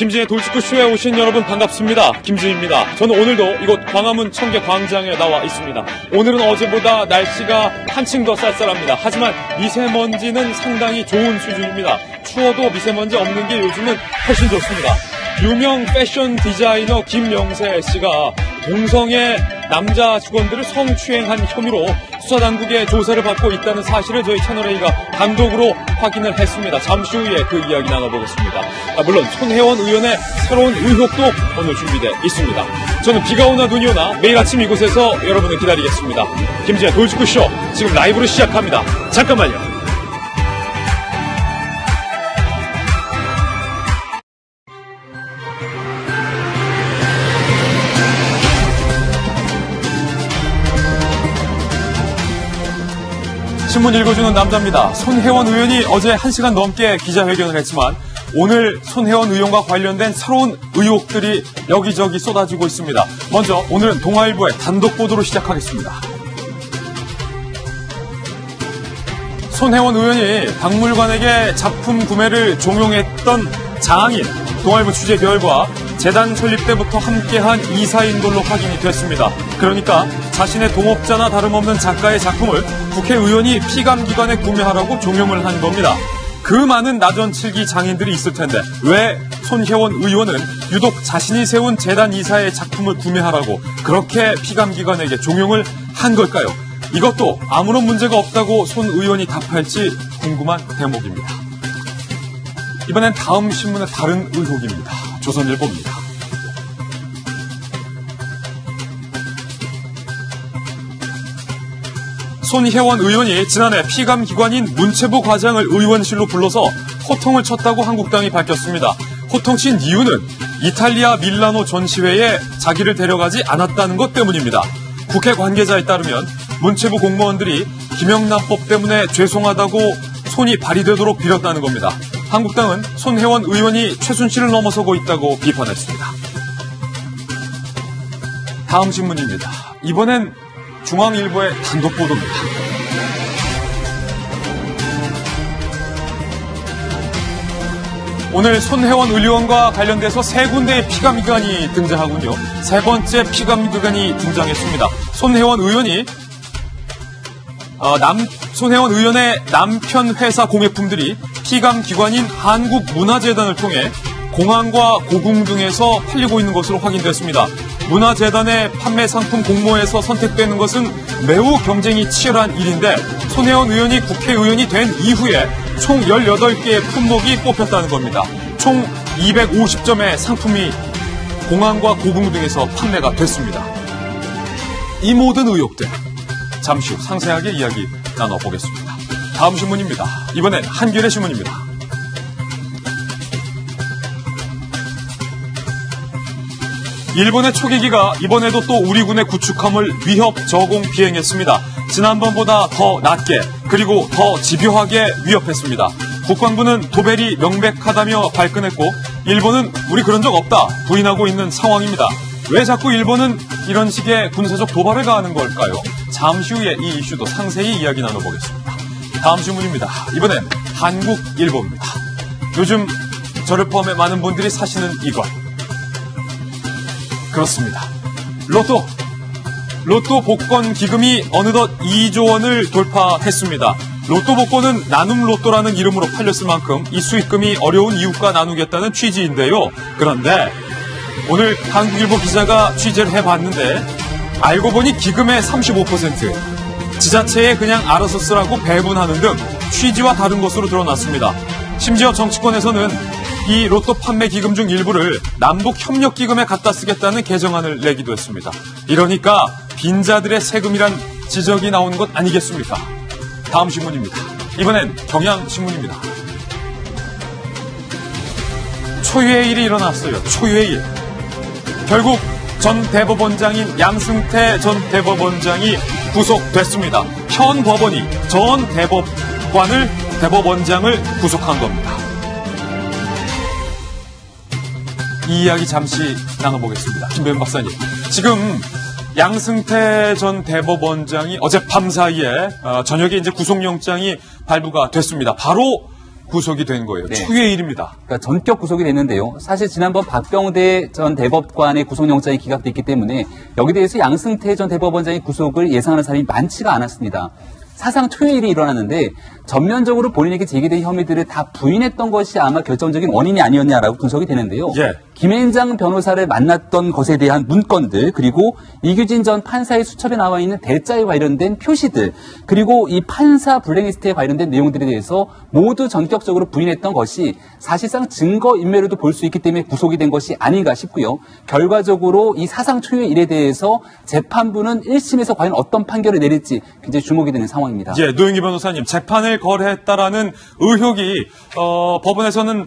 김진의 돌직구쇼에 오신 여러분 반갑습니다. 김진입니다. 저는 오늘도 이곳 광화문 청계광장에 나와 있습니다. 오늘은 어제보다 날씨가 한층 더 쌀쌀합니다. 하지만 미세먼지는 상당히 좋은 수준입니다. 추워도 미세먼지 없는 게 요즘은 훨씬 좋습니다. 유명 패션 디자이너 김영세 씨가 동성애 남자 직원들을 성추행한 혐의로 수사당국의 조사를 받고 있다는 사실을 저희 채널A가 단독으로 확인을 했습니다. 잠시 후에 그 이야기 나눠보겠습니다. 물론 손혜원 의원의 새로운 의혹도 오늘 준비되어 있습니다. 저는 비가 오나 눈이 오나 매일 아침 이곳에서 여러분을 기다리겠습니다. 김진의 돌직구쇼 지금 라이브로 시작합니다. 잠깐만요. 신문 읽어주는 남자입니다. 손혜원 의원이 어제 1시간 넘게 기자회견을 했지만 오늘 손혜원 의원과 관련된 새로운 의혹들이 여기저기 쏟아지고 있습니다. 먼저 오늘은 동아일보의 단독 보도로 시작하겠습니다. 손혜원 의원이 박물관에게 작품 구매를 종용했던 장인 동아일보 취재 결과 재단 설립 때부터 함께한 이사인 걸로 확인이 됐습니다. 그러니까 자신의 동업자나 다름없는 작가의 작품을 국회의원이 피감기관에 구매하라고 종용을 한 겁니다. 그 많은 나전칠기 장인들이 있을 텐데 왜 손혜원 의원은 유독 자신이 세운 재단 이사의 작품을 구매하라고 그렇게 피감기관에게 종용을 한 걸까요? 이것도 아무런 문제가 없다고 손 의원이 답할지 궁금한 대목입니다. 이번엔 다음 신문의 다른 의혹입니다. 조선일보입니다. 손혜원 의원이 지난해 피감기관인 문체부 과장을 의원실로 불러서 호통을 쳤다고 한국당이 밝혔습니다. 호통친 이유는 이탈리아 밀라노 전시회에 자기를 데려가지 않았다는 것 때문입니다. 국회 관계자에 따르면 문체부 공무원들이 김영란법 때문에 죄송하다고 손이 발휘되도록 빌었다는 겁니다. 한국당은 손혜원 의원이 최순실을 넘어서고 있다고 비판했습니다. 다음 신문입니다. 이번엔 중앙일보의 단독 보도입니다. 오늘 손혜원 의원과 관련돼서 세 군데의 피감기관이 등장하군요. 세 번째 피감기관이 등장했습니다. 손혜원 의원이 손혜원 의원의 남편 회사 공예품들이 피감기관인 한국문화재단을 통해 공항과 고궁 등에서 팔리고 있는 것으로 확인됐습니다. 문화재단의 판매 상품 공모에서 선택되는 것은 매우 경쟁이 치열한 일인데 손혜원 의원이 국회의원이 된 이후에 총 18개의 품목이 뽑혔다는 겁니다. 총 250점의 상품이 공항과 고궁 등에서 판매가 됐습니다. 이 모든 의혹들 잠시 후 상세하게 이야기 나눠보겠습니다. 다음 신문입니다. 이번엔 한겨레 신문입니다. 일본의 초계기가 이번에도 또 우리 군의 구축함을 위협 저공 비행했습니다. 지난번보다 더 낮게 그리고 더 집요하게 위협했습니다. 국방부는 도벨이 명백하다며 발끈했고 일본은 우리 그런 적 없다 부인하고 있는 상황입니다. 왜 자꾸 일본은 이런 식의 군사적 도발을 가하는 걸까요? 잠시 후에 이 이슈도 상세히 이야기 나눠보겠습니다. 다음 신문입니다. 이번엔 한국일보입니다. 요즘 저를 포함해 많은 분들이 사시는 이것. 그렇습니다. 로또 복권 기금이 어느덧 2조 원을 돌파했습니다. 로또 복권은 나눔 로또라는 이름으로 팔렸을 만큼 이 수익금이 어려운 이웃과 나누겠다는 취지인데요. 그런데 오늘 한국일보 기자가 취재를 해봤는데 알고 보니 기금의 35% 지자체에 그냥 알아서 쓰라고 배분하는 등 취지와 다른 것으로 드러났습니다. 심지어 정치권에서는 이 로또 판매 기금 중 일부를 남북협력기금에 갖다 쓰겠다는 개정안을 내기도 했습니다. 이러니까 빈자들의 세금이란 지적이 나오는 것 아니겠습니까? 다음 신문입니다. 이번엔 경향신문입니다. 초유의 일이 일어났어요. 초유의 일. 결국 전 대법원장인 양승태 전 대법원장이 구속됐습니다. 현 법원이 전 대법원장을 구속한 겁니다. 이 이야기 잠시 나눠보겠습니다. 김배은 박사님. 지금 양승태 전 대법원장이 어젯밤 사이에 저녁에 이제 구속영장이 발부가 됐습니다. 바로 구속이 된 거예요. 네. 초유의 일입니다. 그러니까 전격 구속이 됐는데요. 사실 지난번 박병대 전 대법관의 구속영장이 기각됐기 때문에 여기 대해서 양승태 전 대법원장의 구속을 예상하는 사람이 많지가 않았습니다. 사상 초유의 일이 일어났는데 전면적으로 본인에게 제기된 혐의들을 다 부인했던 것이 아마 결정적인 원인이 아니었냐라고 분석이 되는데요. 예. 김앤장 변호사를 만났던 것에 대한 문건들, 그리고 이규진 전 판사의 수첩에 나와 있는 대자에 관련된 표시들, 그리고 이 판사 블랙리스트에 관련된 내용들에 대해서 모두 전격적으로 부인했던 것이 사실상 증거인멸로도 볼 수 있기 때문에 구속이 된 것이 아닌가 싶고요. 결과적으로 이 사상 초유의 일에 대해서 재판부는 1심에서 과연 어떤 판결을 내릴지 굉장히 주목이 되는 상황입니다. 예, 노영희 변호사님, 재판을 거래했다라는 의혹이 법원에서는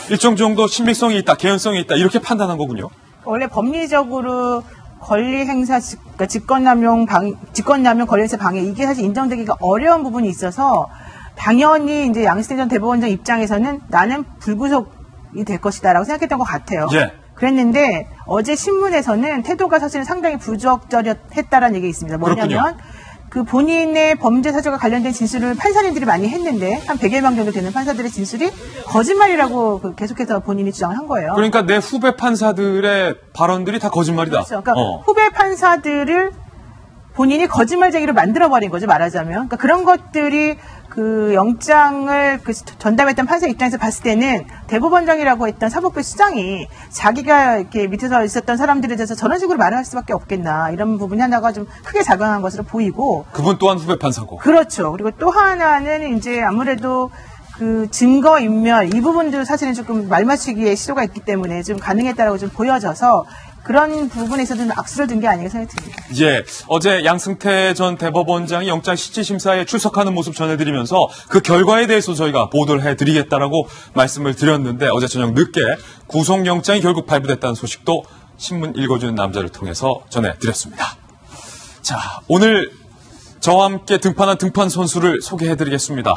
일정 정도 신빙성이 있다, 개연성이 있다 이렇게 판단한 거군요. 원래 법리적으로 권리 행사, 그러니까 직권남용 권리행사 방해 이게 사실 인정되기가 어려운 부분이 있어서 당연히 이제 양승태 전 대법원장 입장에서는 나는 불구속이 될 것이다라고 생각했던 것 같아요. 예. 그랬는데 어제 신문에서는 태도가 사실은 상당히 부적절했다라는 얘기가 있습니다. 뭐냐면 그렇군요. 그 본인의 범죄 사실과 관련된 진술을 판사님들이 많이 했는데 한 100여 명 정도 되는 판사들의 진술이 거짓말이라고 계속해서 본인이 주장을 한 거예요. 그러니까 내 후배 판사들의 발언들이 다 거짓말이다. 그렇죠. 그러니까 후배 판사들을 본인이 거짓말쟁이로 만들어버린 거죠, 말하자면. 그러니까 그런 것들이 그 영장을 전담했던 판사 입장에서 봤을 때는 대법원장이라고 했던 사법부 수장이 자기가 이렇게 밑에서 있었던 사람들에 대해서 저런 식으로 말을 할 수밖에 없겠나 이런 부분이 하나가 좀 크게 작용한 것으로 보이고. 그분 또한 후배 판사고. 그렇죠. 그리고 또 하나는 이제 아무래도 그 증거인멸 이 부분도 사실은 조금 말맞추기의 시도가 있기 때문에 좀 가능했다라고 좀 보여져서 그런 부분에서도 악수를 둔 게 아닌가 생각이 듭니다. 예, 어제 양승태 전 대법원장이 영장 실질심사에 출석하는 모습 전해드리면서 그 결과에 대해서 저희가 보도를 해드리겠다라고 말씀을 드렸는데 어제 저녁 늦게 구속영장이 결국 발부됐다는 소식도 신문 읽어주는 남자를 통해서 전해드렸습니다. 자, 오늘 저와 함께 등판한 등판 선수를 소개해드리겠습니다.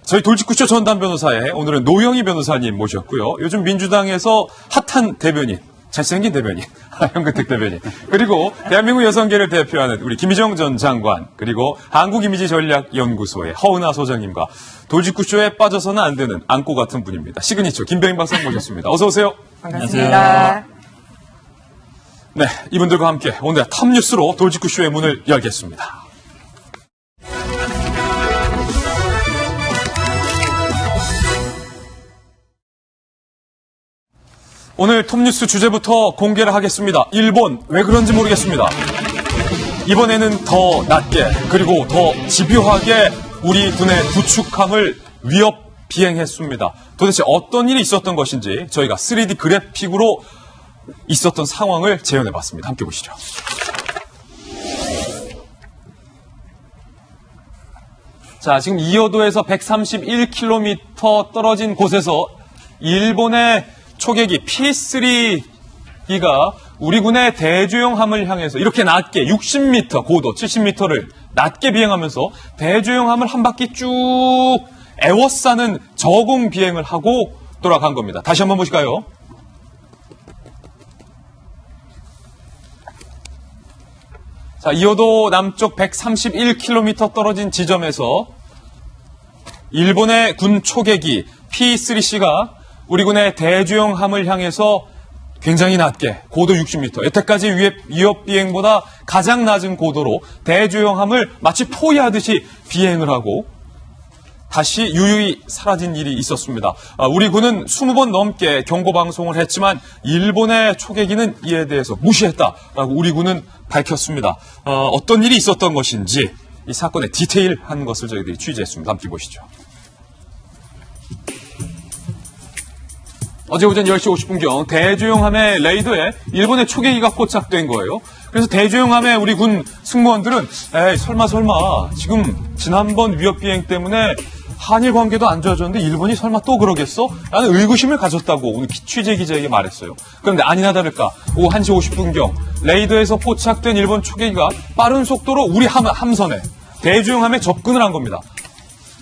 저희 돌직구쇼 전담 변호사에 오늘은 노영희 변호사님 모셨고요. 요즘 민주당에서 핫한 대변인, 잘생긴 대변인, 현근택 대변인, 그리고 대한민국 여성계를 대표하는 우리 김희정 전 장관, 그리고 한국이미지전략연구소의 허은하 소장님과 돌직구쇼에 빠져서는 안 되는 안고 같은 분입니다. 시그니처 김병인 박사님 모셨습니다. 어서 오세요. 반갑습니다. 네, 이분들과 함께 오늘 탑뉴스로 돌직구쇼의 문을 열겠습니다. 오늘 톱뉴스 주제부터 공개를 하겠습니다. 일본, 왜 그런지 모르겠습니다. 이번에는 더 낮게 그리고 더 집요하게 우리 군의 구축함을 위협 비행했습니다. 도대체 어떤 일이 있었던 것인지 저희가 3D 그래픽으로 있었던 상황을 재현해봤습니다. 함께 보시죠. 자, 지금 이어도에서 131km 떨어진 곳에서 일본의 초계기 P3E가 우리 군의 대조영함을 향해서 이렇게 낮게 60m 고도 70m를 낮게 비행하면서 대조영함을 한 바퀴 쭉 에워싸는 저공 비행을 하고 돌아간 겁니다. 다시 한번 보실까요? 자, 이어도 남쪽 131km 떨어진 지점에서 일본의 군 초계기 P3C가 우리 군의 대조영함을 향해서 굉장히 낮게 고도 60m, 여태까지 위협 비행보다 가장 낮은 고도로 대조영함을 마치 포위하듯이 비행을 하고 다시 유유히 사라진 일이 있었습니다. 우리 군은 20번 넘게 경고 방송을 했지만 일본의 초계기는 이에 대해서 무시했다라고 우리 군은 밝혔습니다. 어떤 일이 있었던 것인지 이 사건의 디테일한 것을 저희들이 취재했습니다. 함께 보시죠. 어제 오전 10시 50분경 대조영함의 레이더에 일본의 초계기가 포착된 거예요. 그래서 대조영함의 우리 군 승무원들은 설마 지금 지난번 위협 비행 때문에 한일 관계도 안 좋아졌는데 일본이 설마 또 그러겠어? 라는 의구심을 가졌다고 오늘 취재 기자에게 말했어요. 그런데 아니나 다를까 오후 1시 50분경 레이더에서 포착된 일본 초계기가 빠른 속도로 우리 함선에 대조영함에 접근을 한 겁니다.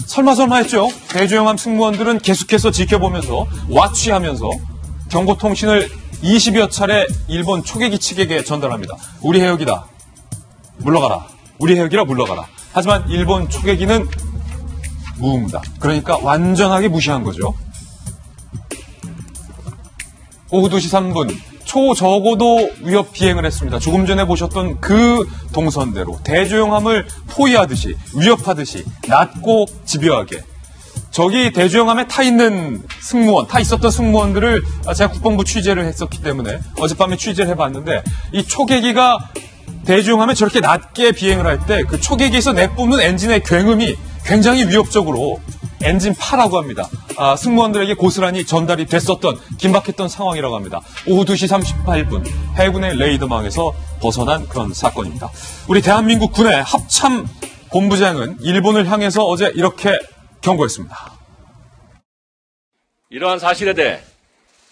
설마 했죠. 대조영함 승무원들은 계속해서 지켜보면서 와치하면서 경고통신을 20여 차례 일본 초계기 측에게 전달합니다. 우리 해역이다. 물러가라. 우리 해역이라 물러가라. 하지만 일본 초계기는 무응답. 그러니까 완전하게 무시한 거죠. 오후 2시 3분 초저고도 위협 비행을 했습니다. 조금 전에 보셨던 그 동선대로 대조영함을 포위하듯이 위협하듯이 낮고 집요하게 저기 대조영함에 타 있었던 승무원들을 제가 국방부 취재를 했었기 때문에 어젯밤에 취재를 해봤는데 이 초계기가 대조영함에 저렇게 낮게 비행을 할 때 그 초계기에서 내뿜는 엔진의 굉음이 굉장히 위협적으로 엔진파라고 합니다. 승무원들에게 고스란히 전달이 됐었던 긴박했던 상황이라고 합니다. 오후 2시 38분 해군의 레이더망에서 벗어난 그런 사건입니다. 우리 대한민국 군의 합참 본부장은 일본을 향해서 어제 이렇게 경고했습니다. 이러한 사실에 대해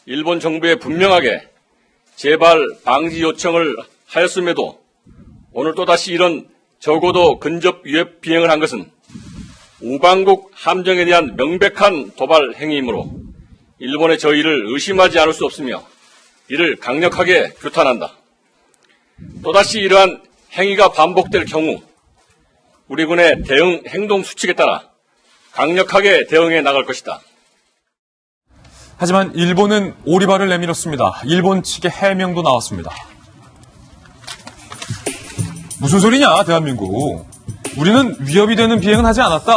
일본 정부에 분명하게 재발 방지 요청을 하였음에도 오늘 또다시 이런 적어도 근접 위협 비행을 한 것은 우방국 함정에 대한 명백한 도발 행위이므로 일본의 저희를 의심하지 않을 수 없으며 이를 강력하게 규탄한다. 또다시 이러한 행위가 반복될 경우 우리 군의 대응 행동 수칙에 따라 강력하게 대응해 나갈 것이다. 하지만 일본은 오리발을 내밀었습니다. 일본 측의 해명도 나왔습니다. 무슨 소리냐, 대한민국. 우리는 위협이 되는 비행은 하지 않았다.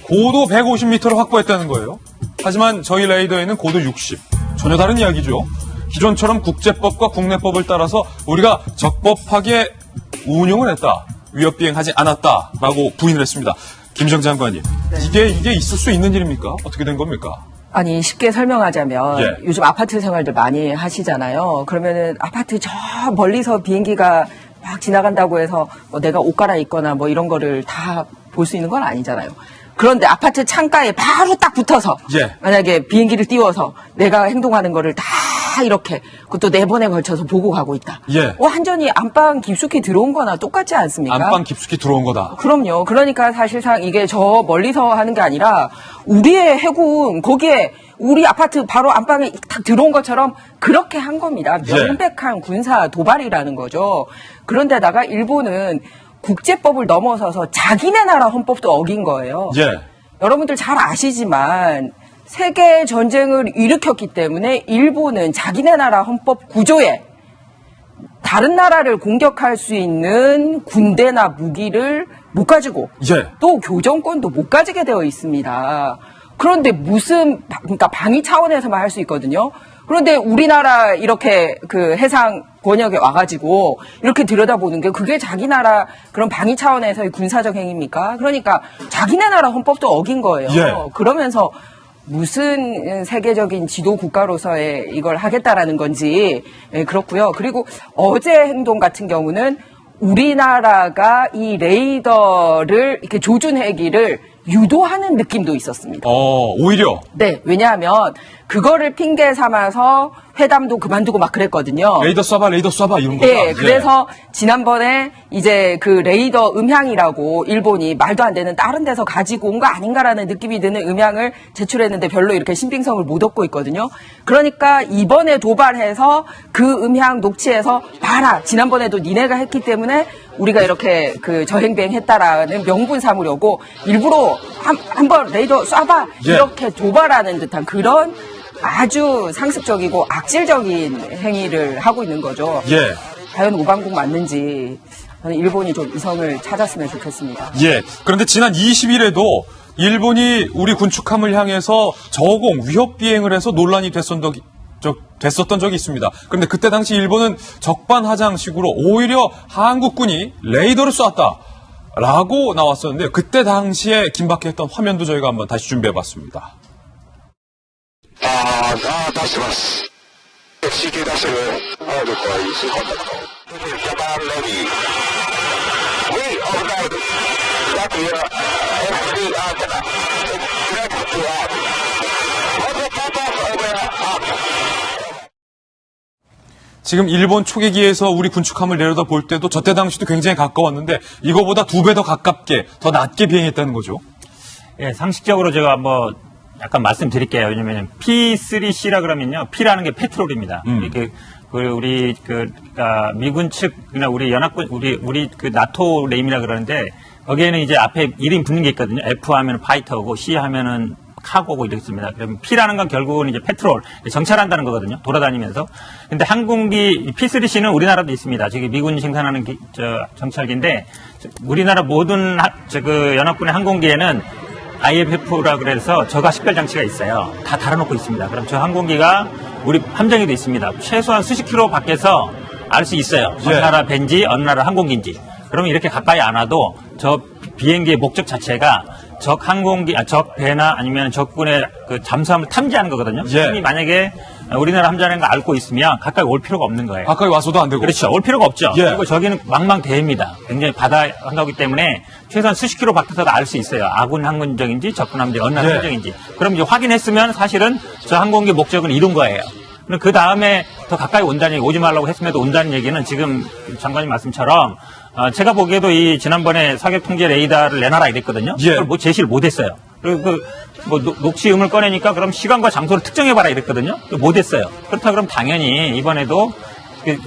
고도 150m를 확보했다는 거예요. 하지만 저희 레이더에는 고도 60. 전혀 다른 이야기죠. 기존처럼 국제법과 국내법을 따라서 우리가 적법하게 운용을 했다. 위협 비행하지 않았다라고 부인을 했습니다. 김정 장관님, 이게 있을 수 있는 일입니까? 어떻게 된 겁니까? 아니, 쉽게 설명하자면 예. 요즘 아파트 생활들 많이 하시잖아요. 그러면은 아파트 저 멀리서 비행기가 막 지나간다고 해서 뭐 내가 옷 갈아입거나 뭐 이런 거를 다 볼 수 있는 건 아니잖아요. 그런데 아파트 창가에 바로 딱 붙어서 예. 만약에 비행기를 띄워서 내가 행동하는 거를 다 이렇게 그것도 4번에 걸쳐서 보고 가고 있다. 예. 완전히 안방 깊숙이 들어온 거나 똑같지 않습니까? 안방 깊숙이 들어온 거다. 그럼요. 그러니까 사실상 이게 저 멀리서 하는 게 아니라 우리의 해군 거기에 우리 아파트 바로 안방에 딱 들어온 것처럼 그렇게 한 겁니다. 명백한 군사 도발이라는 거죠. 그런데다가 일본은 국제법을 넘어서서 자기네 나라 헌법도 어긴 거예요. 예. 여러분들 잘 아시지만 세계 전쟁을 일으켰기 때문에 일본은 자기네 나라 헌법 구조에 다른 나라를 공격할 수 있는 군대나 무기를 못 가지고 예. 또 교정권도 못 가지게 되어 있습니다. 그런데 그러니까 방위 차원에서만 할 수 있거든요. 그런데 우리나라 이렇게 그 해상 권역에 와가지고 이렇게 들여다보는 게 그게 자기 나라 그런 방위 차원에서의 군사적 행위입니까? 그러니까 자기네 나라 헌법도 어긴 거예요. 예. 그러면서 무슨 세계적인 지도 국가로서의 이걸 하겠다라는 건지 그렇고요. 그리고 어제 행동 같은 경우는 우리나라가 이 레이더를 이렇게 조준해기를 유도하는 느낌도 있었습니다. 오히려. 네, 왜냐하면 그거를 핑계 삼아서 회담도 그만두고 막 그랬거든요. 레이더 쏴봐, 이런 거다. 네, 그래서 지난번에 이제 그 레이더 음향이라고 일본이 말도 안 되는 다른 데서 가지고 온 거 아닌가라는 느낌이 드는 음향을 제출했는데 별로 이렇게 신빙성을 못 얻고 있거든요. 그러니까 이번에 도발해서 그 음향 녹취해서 봐라, 지난번에도 니네가 했기 때문에 우리가 이렇게 그 저행비행 했다라는 명분 삼으려고 일부러 한번 레이더 쏴봐 예. 이렇게 도발하는 듯한 그런 아주 상습적이고 악질적인 행위를 하고 있는 거죠. 예. 과연 우방국 맞는지 저는 일본이 좀 이성을 찾았으면 좋겠습니다. 예. 그런데 지난 20일에도 일본이 우리 군축함을 향해서 저공 위협 비행을 해서 논란이 됐었던 적이 있습니다. 그런데 그때 당시 일본은 적반하장식으로 오히려 한국군이 레이더를 쐈다라고 나왔었는데 그때 당시에 긴박했던 화면도 저희가 한번 다시 준비해봤습니다. 出してます。CQ 出してる。はい、了解。水コンタクト。ジャパンレディー。We override. Stop here. FD antenna. Direct to up. Also pop off over up. 지금 일본 초계기에서 우리 군축함을 내려다 볼 때도 저때 당시도 굉장히 가까웠는데 이거보다 2배 더 가깝게, 더 낮게 비행했다는 거죠. 예, 상식적으로 제가 약간 말씀드릴게요. 왜냐면 P3C라 그러면요. P라는 게 페트롤입니다. 우리 미군 측이나 우리 연합군 우리 그 나토 레임이라 그러는데 거기에는 이제 앞에 이름 붙는 게 있거든요. F 하면 파이터고 C 하면은 카고고 이렇게 씁니다. 그러면 P라는 건 결국은 이제 페트롤, 정찰한다는 거거든요. 돌아다니면서. 근데 항공기 P3C는 우리나라도 있습니다. 저기 미군이 생산하는 정찰기인데 우리나라 모든 연합군의 항공기에는 IFF라 그래서 저가 식별 장치가 있어요. 다 달아놓고 있습니다. 그럼 저 항공기가 우리 함정에도 있습니다. 최소한 수십 킬로 밖에서 알 수 있어요. 어느 나라 배인지 어느 나라 항공기인지. 그러면 이렇게 가까이 안 와도 저 비행기의 목적 자체가 적 항공기, 적 배나 아니면 적군의 그 잠수함을 탐지하는 거거든요. 이미 만약에 우리나라 함정인 거 알고 있으면 가까이 올 필요가 없는 거예요. 가까이 와서도 안 되고. 그렇죠. 올 필요가 없죠. 그리고 저기는 망망대해입니다. 굉장히 바다 한가기 때문에 최소한 수십 킬로 밖에서도 알 수 있어요. 아군 항공정인지 적군 함정 어느 나라 함정인지. 그럼 이제 확인했으면 사실은 저 항공기 목적은 이룬 거예요. 그 다음에 더 가까이 온다는 얘기, 오지 말라고 했음에도 온다는 얘기는 지금 장관님 말씀처럼 제가 보기에도 이 지난번에 사격 통제 레이더를 내놔라 이랬거든요. 그걸 뭐 제시를 못했어요. 그리고 뭐 녹취음을 꺼내니까 그럼 시간과 장소를 특정해봐라 이랬거든요. 못했어요. 그렇다 그럼 당연히 이번에도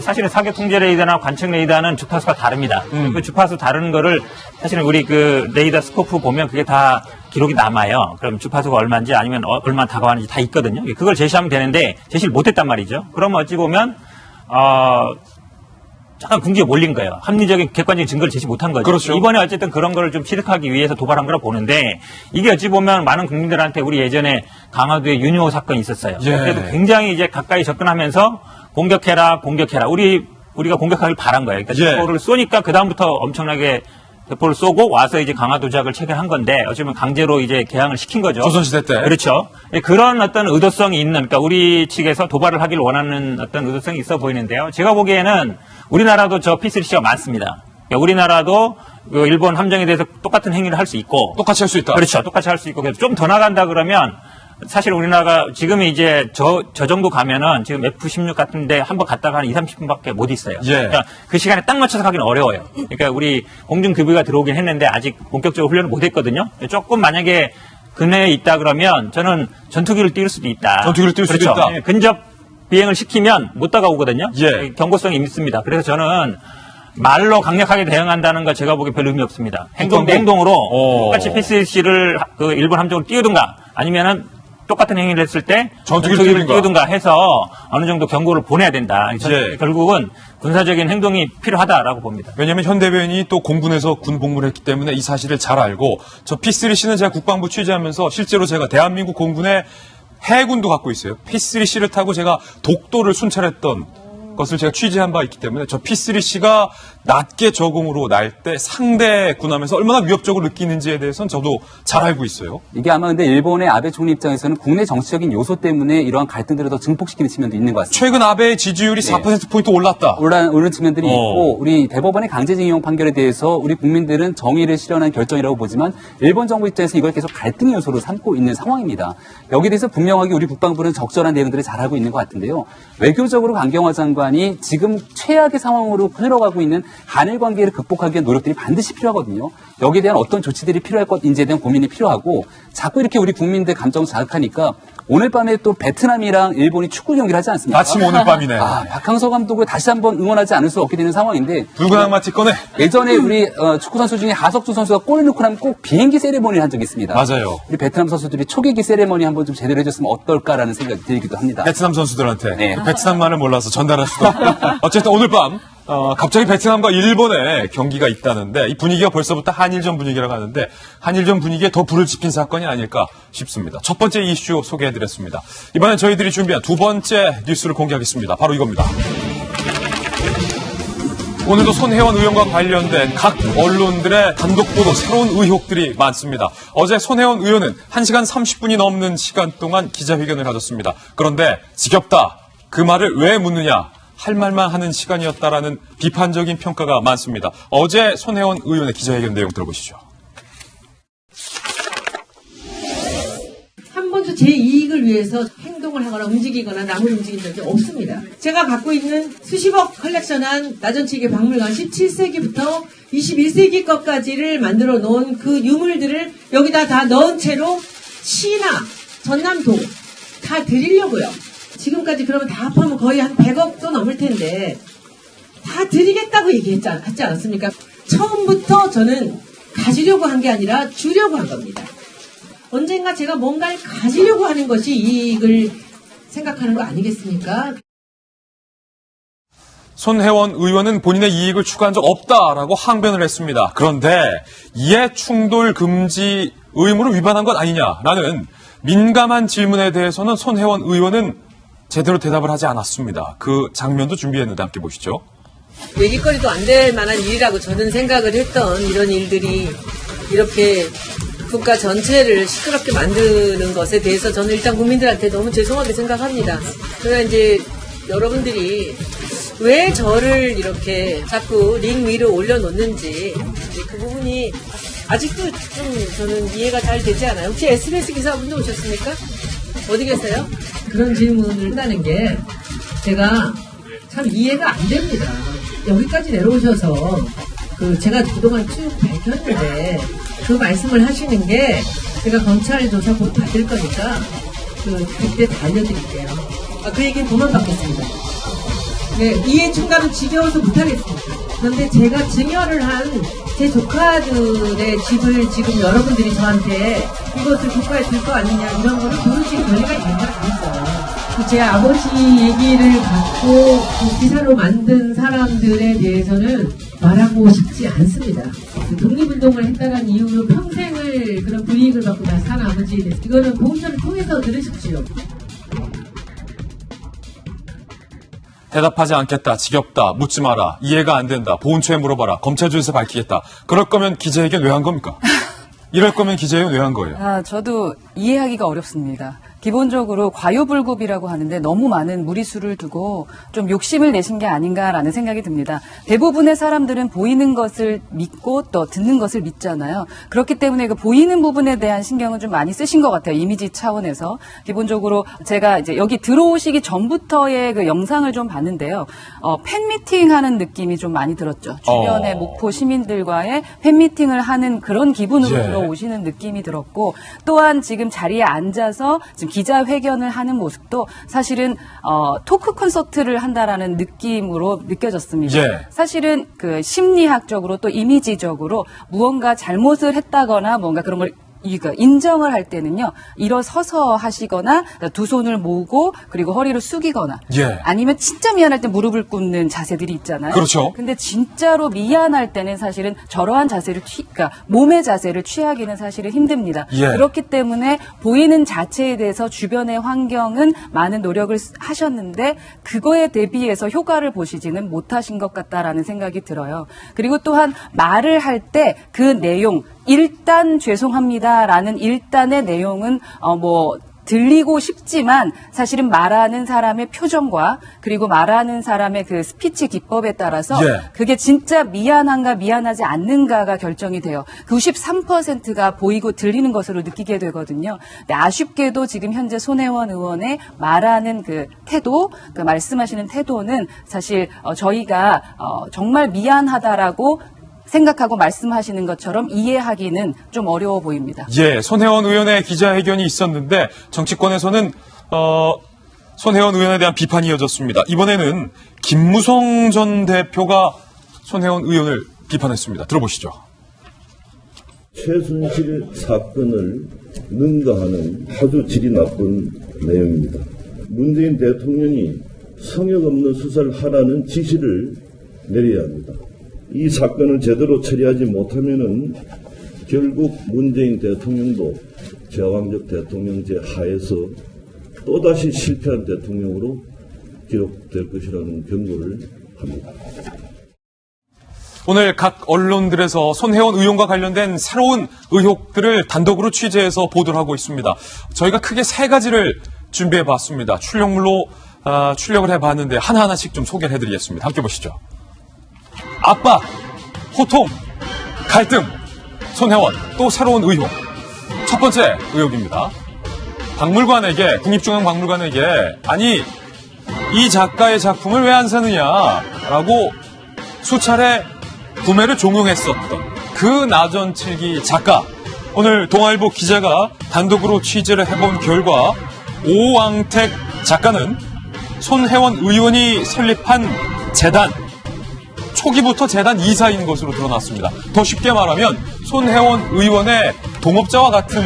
사실은 사격 통제 레이더나 관측 레이더는 주파수가 다릅니다. 그 주파수 다른 거를 사실은 우리 그 레이더 스코프 보면 그게 다 기록이 남아요. 그럼 주파수가 얼마인지 아니면 얼마나 다가가는지 다 있거든요. 그걸 제시하면 되는데 제시를 못했단 말이죠. 그러면 어찌 보면 잠깐 궁지에 몰린 거예요. 합리적인 객관적인 증거를 제시 못한 거죠. 그렇죠. 이번에 어쨌든 그런 거를 좀 취득하기 위해서 도발한 거라 보는데 이게 어찌 보면 많은 국민들한테 우리 예전에 강화도에 윤효 사건이 있었어요. 그래도 굉장히 이제 가까이 접근하면서 공격해라. 우리가 공격하길 바란 거예요. 그러니까 대포를 쏘니까 그다음부터 엄청나게 대포를 쏘고 와서 이제 강화도 지역을 체결한 건데 어쩌면 강제로 이제 개항을 시킨 거죠. 조선시대 때. 그렇죠. 그런 어떤 의도성이 있는, 그러니까 우리 측에서 도발을 하길 원하는 어떤 의도성이 있어 보이는데요. 제가 보기에는 우리나라도 저 P3C가 많습니다. 그러니까 우리나라도 그 일본 함정에 대해서 똑같은 행위를 할 수 있고. 똑같이 할 수 있다. 그렇죠. 똑같이 할 수 있고. 그래서 좀 더 나간다 그러면 사실 우리나라가 지금 이제 저 정도 가면은 지금 F-16 같은데 한번 갔다가 한 20-30분밖에 못 있어요. 그러니까 그 시간에 딱 맞춰서 가기는 어려워요. 그러니까 우리 공중급유가 들어오긴 했는데 아직 본격적으로 훈련을 못 했거든요. 조금 만약에 근해에 있다 그러면 저는 전투기를 띄울 수도 있다. 전투기를 띄울 수도 있다. 근접 비행을 시키면 못 다가오거든요. 경고성이 있습니다. 그래서 저는 말로 강력하게 대응한다는 거 제가 보기에 별 의미 없습니다. 행동으로 똑같이 P3C를 그 일본 함정으로 띄우든가 아니면은 똑같은 행위를 했을 때 전투기를 띄우든가 해서 어느 정도 경고를 보내야 된다. 결국은 군사적인 행동이 필요하다라고 봅니다. 왜냐하면 현대변인이 또 공군에서 군 복무를 했기 때문에 이 사실을 잘 알고 저 P3C는 제가 국방부 취재하면서 실제로 제가 대한민국 공군의 해군도 갖고 있어요. P3C를 타고 제가 독도를 순찰했던 것을 제가 취재한 바 있기 때문에 저 P3C가 낮게 저공으로 날 때 상대 군함에서 얼마나 위협적으로 느끼는지에 대해서는 저도 잘 알고 있어요. 이게 아마 근데 일본의 아베 총리 입장에서는 국내 정치적인 요소 때문에 이러한 갈등들을 더 증폭시키는 측면도 있는 것 같습니다. 최근 아베의 지지율이 4%포인트 올랐다. 오른 측면들이 있고 우리 대법원의 강제징용 판결에 대해서 우리 국민들은 정의를 실현한 결정이라고 보지만 일본 정부 입장에서 이걸 계속 갈등의 요소로 삼고 있는 상황입니다. 여기에 대해서 분명하게 우리 국방부는 적절한 대응들을 잘하고 있는 것 같은데요. 외교적으로 강경화 장관이 지금 최악의 상황으로 흘러가고 있는 한일 관계를 극복하기 위한 노력들이 반드시 필요하거든요. 여기에 대한 어떤 조치들이 필요할 것인지에 대한 고민이 필요하고 자꾸 이렇게 우리 국민들 감정 자극하니까 오늘 밤에 또 베트남이랑 일본이 축구 경기를 하지 않습니까? 마침 오늘 밤이네. 박항서 감독을 다시 한번 응원하지 않을 수 없게 되는 상황인데 붉은 악마 티꺼네. 예전에 우리 축구 선수 중에 하석주 선수가 골을 넣고 나면 꼭 비행기 세레머니를 한 적이 있습니다. 맞아요. 우리 베트남 선수들이 초계기 세레머니 한번 좀 제대로 해줬으면 어떨까라는 생각이 들기도 합니다. 베트남 선수들한테 그 베트남말을 몰라서 전달할 수도 없고. 어쨌든 오늘 밤 갑자기 베트남과 일본의 경기가 있다는데 이 분위기가 벌써부터 한일전 분위기라고 하는데 한일전 분위기에 더 불을 지핀 사건이 아닐까 싶습니다. 첫 번째 이슈 소개해드렸습니다. 이번엔 저희들이 준비한 두 번째 뉴스를 공개하겠습니다. 바로 이겁니다. 오늘도 손혜원 의원과 관련된 각 언론들의 단독 보도, 새로운 의혹들이 많습니다. 어제 손혜원 의원은 1시간 30분이 넘는 시간 동안 기자회견을 가졌습니다. 그런데 지겹다. 그 말을 왜 묻느냐. 할 말만 하는 시간이었다라는 비판적인 평가가 많습니다. 어제 손혜원 의원의 기자회견 내용 들어보시죠. 한 번도 제 이익을 위해서 행동을 하거나 움직이거나 남을 움직인 적이 없습니다. 제가 갖고 있는 수십억 컬렉션한 나전치기 박물관 17세기부터 21세기 것까지를 만들어 놓은 그 유물들을 여기다 다 넣은 채로 시나 전남도 다 드리려고요. 지금까지 그러면 다 합하면 거의 한 100억도 넘을 텐데 다 드리겠다고 얘기했지 않았습니까? 처음부터 저는 가지려고 한 게 아니라 주려고 한 겁니다. 언젠가 제가 뭔가를 가지려고 하는 것이 이익을 생각하는 거 아니겠습니까? 손혜원 의원은 본인의 이익을 추구한 적 없다라고 항변을 했습니다. 그런데 이해 충돌 금지 의무를 위반한 것 아니냐라는 민감한 질문에 대해서는 손혜원 의원은 제대로 대답을 하지 않았습니다. 그 장면도 준비했는데 함께 보시죠. 얘기거리도 안 될 만한 일이라고 저는 생각을 했던 이런 일들이 이렇게 국가 전체를 시끄럽게 만드는 것에 대해서 저는 일단 국민들한테 너무 죄송하게 생각합니다. 그러나 이제 여러분들이 왜 저를 이렇게 자꾸 링 위로 올려놓는지 그 부분이 아직도 좀 저는 이해가 잘 되지 않아요. 혹시 SBS 기사분도 오셨습니까? 어디 계세요? 그런 질문을 한다는 게 제가 참 이해가 안 됩니다. 여기까지 내려오셔서 제가 그동안 쭉 밝혔는데 그 말씀을 하시는 게 제가 검찰 조사 곧 받을 거니까 그때 다 알려드릴게요. 그 얘기는 도망받겠습니다. 네, 이해 충돌은 지겨워서 못하겠습니다. 그런데 제가 증여를 한 제 조카들의 집을 지금 여러분들이 저한테 이것을 국가에 줄 거 아니냐 이런 거를 고르실 권리가 있는가 있어요. 제 아버지 얘기를 갖고 기사로 만든 사람들에 대해서는 말하고 싶지 않습니다. 독립운동을 했다는 이유로 평생을 그런 불이익을 받고 산 아버지에 대해서 이거는 보험사를 통해서 들으십시오. 대답하지 않겠다, 지겹다, 묻지 마라, 이해가 안 된다, 보훈처에 물어봐라, 검찰 조사에서 밝히겠다. 그럴 거면 기자회견 왜 한 겁니까? 이럴 거면 기자회견 왜 한 거예요? 저도 이해하기가 어렵습니다. 기본적으로 과유불급이라고 하는데 너무 많은 무리수를 두고 좀 욕심을 내신 게 아닌가라는 생각이 듭니다. 대부분의 사람들은 보이는 것을 믿고 또 듣는 것을 믿잖아요. 그렇기 때문에 그 보이는 부분에 대한 신경은 좀 많이 쓰신 것 같아요. 이미지 차원에서. 기본적으로 제가 이제 여기 들어오시기 전부터의 그 영상을 좀 봤는데요. 팬미팅 하는 느낌이 좀 많이 들었죠. 주변의 목포 시민들과의 팬미팅을 하는 그런 기분으로 들어오시는 느낌이 들었고, 또한 지금 자리에 앉아서 지금 기자회견을 하는 모습도 사실은 토크 콘서트를 한다라는 느낌으로 느껴졌습니다. 사실은 그 심리학적으로 또 이미지적으로 무언가 잘못을 했다거나 뭔가 그런 걸 인정을 할 때는요, 일어서서 하시거나 두 손을 모으고 그리고 허리를 숙이거나 아니면 진짜 미안할 때 무릎을 꿇는 자세들이 있잖아요. 그렇죠. 근데 진짜로 미안할 때는 사실은 저러한 자세를 그러니까 몸의 자세를 취하기는 사실은 힘듭니다. 그렇기 때문에 보이는 자체에 대해서 주변의 환경은 많은 노력을 하셨는데 그거에 대비해서 효과를 보시지는 못하신 것 같다라는 생각이 들어요. 그리고 또한 말을 할 때 그 내용 일단 죄송합니다라는 일단의 내용은 들리고 싶지만 사실은 말하는 사람의 표정과 그리고 말하는 사람의 그 스피치 기법에 따라서 그게 진짜 미안한가 미안하지 않는가가 결정이 돼요. 93%가 보이고 들리는 것으로 느끼게 되거든요. 근데 아쉽게도 지금 현재 손혜원 의원의 말하는 그 태도, 그 말씀하시는 태도는 사실 저희가 정말 미안하다라고 생각하고 말씀하시는 것처럼 이해하기는 좀 어려워 보입니다. 손혜원 의원의 기자회견이 있었는데 정치권에서는 손혜원 의원에 대한 비판이 이어졌습니다. 이번에는 김무성 전 대표가 손혜원 의원을 비판했습니다. 들어보시죠. 최순실 사건을 능가하는 아주 질이 나쁜 내용입니다. 문재인 대통령이 성역 없는 수사를 하라는 지시를 내려야 합니다. 이 사건을 제대로 처리하지 못하면은 결국 문재인 대통령도 제왕적 대통령제 하에서 또다시 실패한 대통령으로 기록될 것이라는 경고를 합니다. 오늘 각 언론들에서 손혜원 의원과 관련된 새로운 의혹들을 단독으로 취재해서 보도를 하고 있습니다. 저희가 크게 세 가지를 준비해봤습니다. 출력물로 출력을 해봤는데 하나하나씩 좀 소개를 해드리겠습니다. 함께 보시죠. 압박, 호통, 갈등, 손혜원, 또 새로운 의혹. 첫 번째 의혹입니다. 박물관에게, 국립중앙박물관에게 아니 이 작가의 작품을 왜 안 사느냐라고 수차례 구매를 종용했었던 그 나전칠기 작가. 오늘 동아일보 기자가 단독으로 취재를 해본 결과 오왕택 작가는 손혜원 의원이 설립한 재단 초기부터 재단 이사인 것으로 드러났습니다. 더 쉽게 말하면 손혜원 의원의 동업자와 같은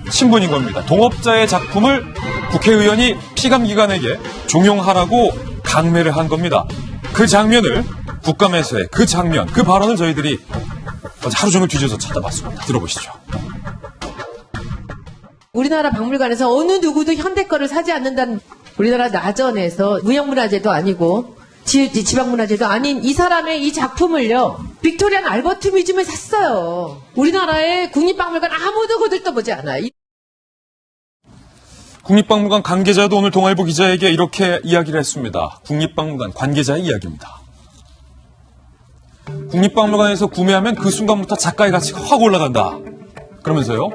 신분인 겁니다. 동업자의 작품을 국회의원이 피감기관에게 종용하라고 강매를 한 겁니다. 그 장면을 국감에서의 그 장면, 그 발언을 저희들이 어제 하루 종일 뒤져서 찾아봤습니다. 들어보시죠. 우리나라 박물관에서 어느 누구도 현대 거를 사지 않는다는, 우리나라 나전에서 무형문화재도 아니고 지방문화재도 아닌 이 사람의 이 작품을요, 빅토리안 알버트 뮤지엄에 샀어요. 우리나라의 국립박물관 아무도 거들떠보지 않아요. 국립박물관 관계자도 오늘 동아일보 기자에게 이렇게 이야기를 했습니다. 국립박물관 관계자의 이야기입니다. 국립박물관에서 구매하면 그 순간부터 작가의 가치가 확 올라간다. 그러면서요,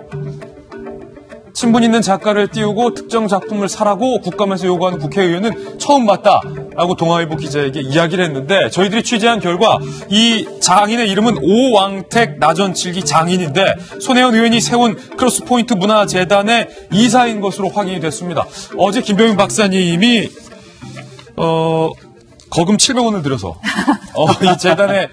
친분 있는 작가를 띄우고 특정 작품을 사라고 국감에서 요구하는 국회의원은 처음 봤다라고 동아일보 기자에게 이야기를 했는데, 저희들이 취재한 결과 이 장인의 이름은 오왕택 나전칠기 장인인데 손혜원 의원이 세운 크로스포인트 문화재단의 이사인 것으로 확인이 됐습니다. 어제 김병윤 박사님이 거금 700원을 들여서 이 재단에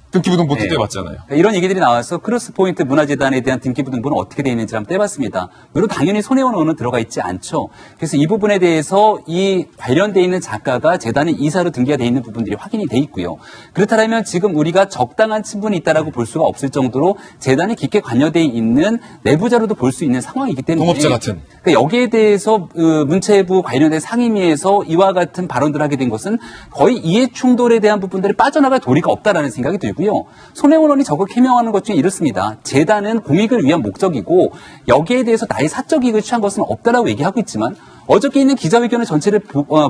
등기부등본 네. 떼봤잖아요. 이런 얘기들이 나와서 크로스포인트 문화재단에 대한 등기부등본은 어떻게 되어 있는지 한번 떼봤습니다. 물론 당연히 손혜원 의원은 들어가 있지 않죠. 그래서 이 부분에 대해서 이 관련되어 있는 작가가 재단의 이사로 등기가 되어 있는 부분들이 확인이 돼 있고요. 그렇다면 지금 우리가 적당한 친분이 있다라고 볼 수가 없을 정도로 재단에 깊게 관여되어 있는 내부자로도 볼 수 있는 상황이기 때문에, 동업자 같은. 그러니까 여기에 대해서 문체부 관련된 상임위에서 이와 같은 발언들을 하게 된 것은 거의 이해 충돌에 대한 부분들이 빠져나갈 도리가 없다라는 생각이 들고요. 손혜원 의원이 적극 해명하는 것 중에 이렇습니다. 재단은 공익을 위한 목적이고 여기에 대해서 나의 사적 이익을 취한 것은 없다라고 얘기하고 있지만, 어저께 있는 기자회견을 전체를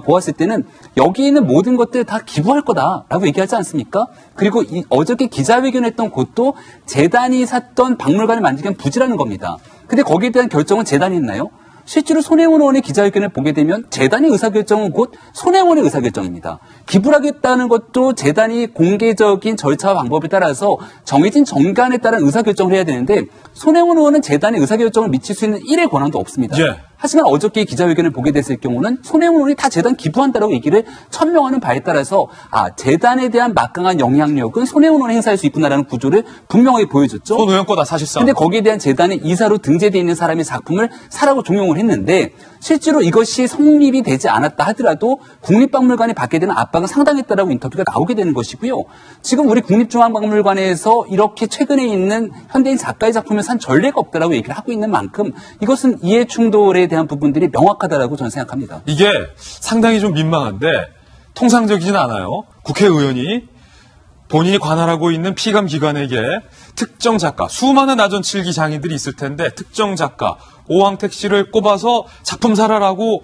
보았을 때는 여기에 있는 모든 것들 다 기부할 거다라고 얘기하지 않습니까? 그리고 어저께 기자회견했던 곳도 재단이 샀던 박물관을 만들기 위한 부지라는 겁니다. 근데 거기에 대한 결정은 재단이 했나요? 실제로 손혜원 의원의 기자회견을 보게 되면 재단의 의사결정은 곧 손혜원의 의사결정입니다. 기부를 하겠다는 것도 재단이 공개적인 절차와 방법에 따라서 정해진 정관에 따른 의사결정을 해야 되는데, 손혜원 의원은 재단의 의사결정을 미칠 수 있는 일의 권한도 없습니다. 예. 하지만 어저께 기자회견을 보게 됐을 경우는 손혜원 의원이 다 재단 기부한다라고 얘기를 천명하는 바에 따라서 재단에 대한 막강한 영향력은 손혜원 의원이 행사할 수 있구나라는 구조를 분명하게 보여줬죠. 손 의원 거다 사실상. 근데 거기에 대한 재단의 이사로 등재되어 있는 사람의 작품을 사라고 종용을 했는데, 실제로 이것이 성립이 되지 않았다 하더라도 국립박물관이 받게 되는 압박은 상당했다라고 인터뷰가 나오게 되는 것이고요. 지금 우리 국립중앙박물관에서 이렇게 최근에 있는 현대인 작가의 작품을 산 전례가 없다라고 얘기를 하고 있는 만큼 이것은 이해 충돌에 대한 부분들이 명확하다라고 저는 생각합니다. 이게 상당히 좀 민망한데 통상적이진 않아요. 국회의원이 본인이 관할하고 있는 피감기관에게 특정 작가, 수많은 나전칠기 장인들이 있을 텐데 특정 작가 오왕택 씨를 꼽아서 작품 사라라고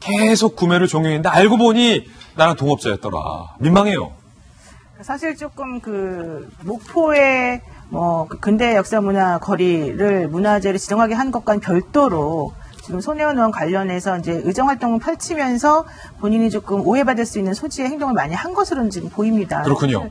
계속 구매를 종용했는데 알고 보니 나랑 동업자였더라. 민망해요. 사실 조금 목포의 근대 역사문화 거리를 문화재를 지정하게 한 것과는 별도로 지금 손혜원 의원 관련해서 이제 의정 활동을 펼치면서 본인이 조금 오해받을 수 있는 소지의 행동을 많이 한 것으로는 지금 보입니다. 그렇군요.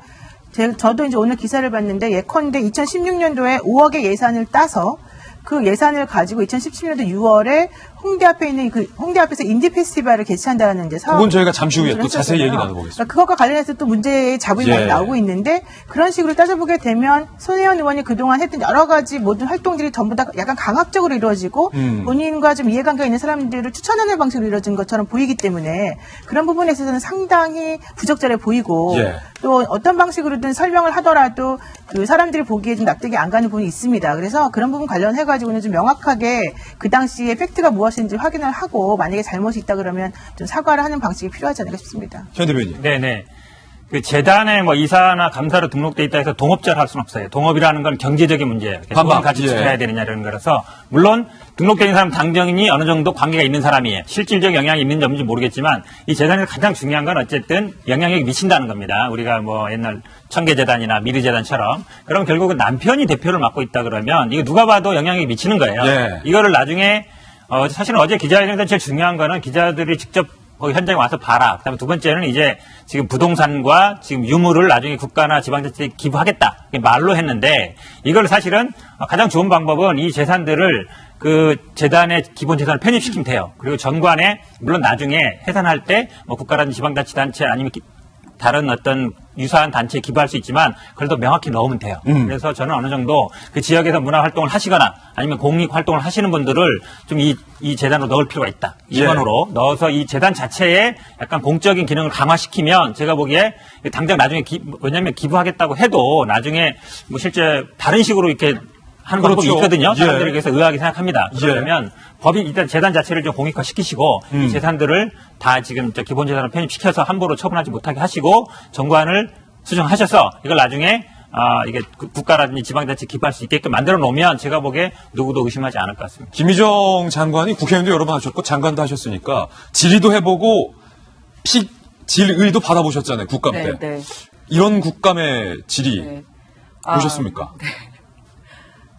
저도 이제 오늘 기사를 봤는데, 예컨대 2016년도에 5억의 예산을 따서 그 예산을 가지고 2017년도 6월에 홍대 앞에 있는 홍대 앞에서 인디 페스티벌을 개최한다는 이제 사업. 그건 저희가 잠시 후에 또 자세히 얘기 나눠보겠습니다. 그러니까 그것과 관련해서 또 문제의 자부이 많이 나오고 있는데, 그런 식으로 따져보게 되면 손혜원 의원이 그동안 했던 여러 가지 모든 활동들이 전부 다 약간 강압적으로 이루어지고 본인과 좀 이해관계가 있는 사람들을 추천하는 방식으로 이루어진 것처럼 보이기 때문에 그런 부분에 있어서는 상당히 부적절해 보이고, 또 어떤 방식으로든 설명을 하더라도 그 사람들이 보기에 좀 납득이 안 가는 부분이 있습니다. 그래서 그런 부분 관련해가지고는 좀 명확하게 그 당시에 팩트가 무엇인지 확인을 하고, 만약에 잘못이 있다 그러면 좀 사과를 하는 방식이 필요하지 않을까 싶습니다. 현 대변인. 네네. 그 재단에 이사나 감사로 등록돼 있다 해서 동업자를 할 수는 없어요. 동업이라는 건 경제적인 문제예요. 무슨 가치 지켜야 되느냐는 거라서, 물론 등록된 사람 당정인이 어느 정도 관계가 있는 사람이에요. 실질적 영향이 있는지 없는지 모르겠지만 이 재단에서 가장 중요한 건 어쨌든 영향력이 미친다는 겁니다. 우리가 옛날 청계재단이나 미르재단처럼. 그럼 결국은 남편이 대표를 맡고 있다 그러면 이거 누가 봐도 영향력이 미치는 거예요. 이거를 나중에 사실은 어제 기자회견에서 제일 중요한 거는 기자들이 직접 거기 현장에 와서 봐라. 그다음에 두 번째는 이제 지금 부동산과 지금 유물을 나중에 국가나 지방자치에 기부하겠다. 말로 했는데, 이걸 사실은 가장 좋은 방법은 이 재산들을 그 재단의 기본 재산을 편입시키면 돼요. 그리고 정관에 물론 나중에 해산할 때 국가라든지 지방자치단체 아니면 다른 어떤 유사한 단체에 기부할 수 있지만 그래도 명확히 넣으면 돼요. 그래서 저는 어느 정도 그 지역에서 문화 활동을 하시거나 아니면 공익 활동을 하시는 분들을 좀 이 재단으로 넣을 필요가 있다. 임원으로 넣어서 이 재단 자체에 약간 공적인 기능을 강화시키면 제가 보기에 당장 나중에 왜냐하면 기부하겠다고 해도 나중에 뭐 실제 다른 식으로 이렇게 하는 방법이 있거든요. 사람들이 그래서 의아하게 생각합니다. 그러면 법이 일단 재단 자체를 좀 공익화 시키시고 이 재산들을 다 지금 기본 재산으로 편입시켜서 함부로 처분하지 못하게 하시고 정관을 수정하셔서 이걸 나중에 이게 국가라든지 지방자치 기부할 수 있게끔 만들어 놓으면 제가 보기에 누구도 의심하지 않을 것 같습니다. 김희정 장관이 국회의원도 여러 번 하셨고 장관도 하셨으니까 질의도 해보고 질의도 받아보셨잖아요. 국감 때. 네. 이런 국감의 질의 보셨습니까? 네.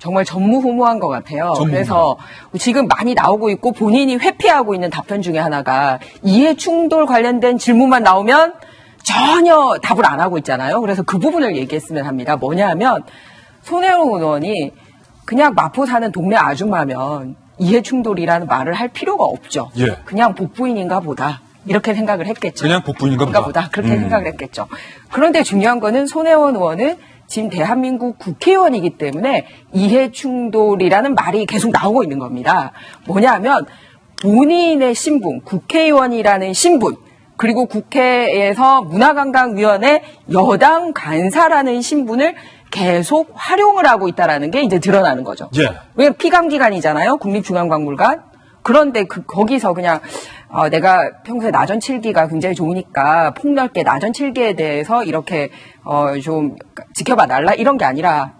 정말 전무후무한 것 같아요. 그래서 지금 많이 나오고 있고 본인이 회피하고 있는 답변 중에 하나가 이해충돌 관련된 질문만 나오면 전혀 답을 안 하고 있잖아요. 그래서 그 부분을 얘기했으면 합니다. 뭐냐 하면 손혜원 의원이 그냥 마포 사는 동네 아줌마면 이해충돌이라는 말을 할 필요가 없죠. 그냥 복부인인가 보다. 이렇게 생각을 했겠죠. 그냥 복부인인가 보다. 그렇게 생각을 했겠죠. 그런데 중요한 거는 손혜원 의원은 지금 대한민국 국회의원이기 때문에 이해충돌이라는 말이 계속 나오고 있는 겁니다. 뭐냐 하면 본인의 신분, 국회의원이라는 신분, 그리고 국회에서 문화관광위원회 여당 간사라는 신분을 계속 활용을 하고 있다는 게 이제 드러나는 거죠. 왜냐면 피감기관이잖아요. 국립중앙박물관. 그런데 거기서 그냥 내가 평소에 나전 칠기가 굉장히 좋으니까 폭넓게 나전 칠기에 대해서 이렇게 좀 지켜봐 달라 이런 게 아니라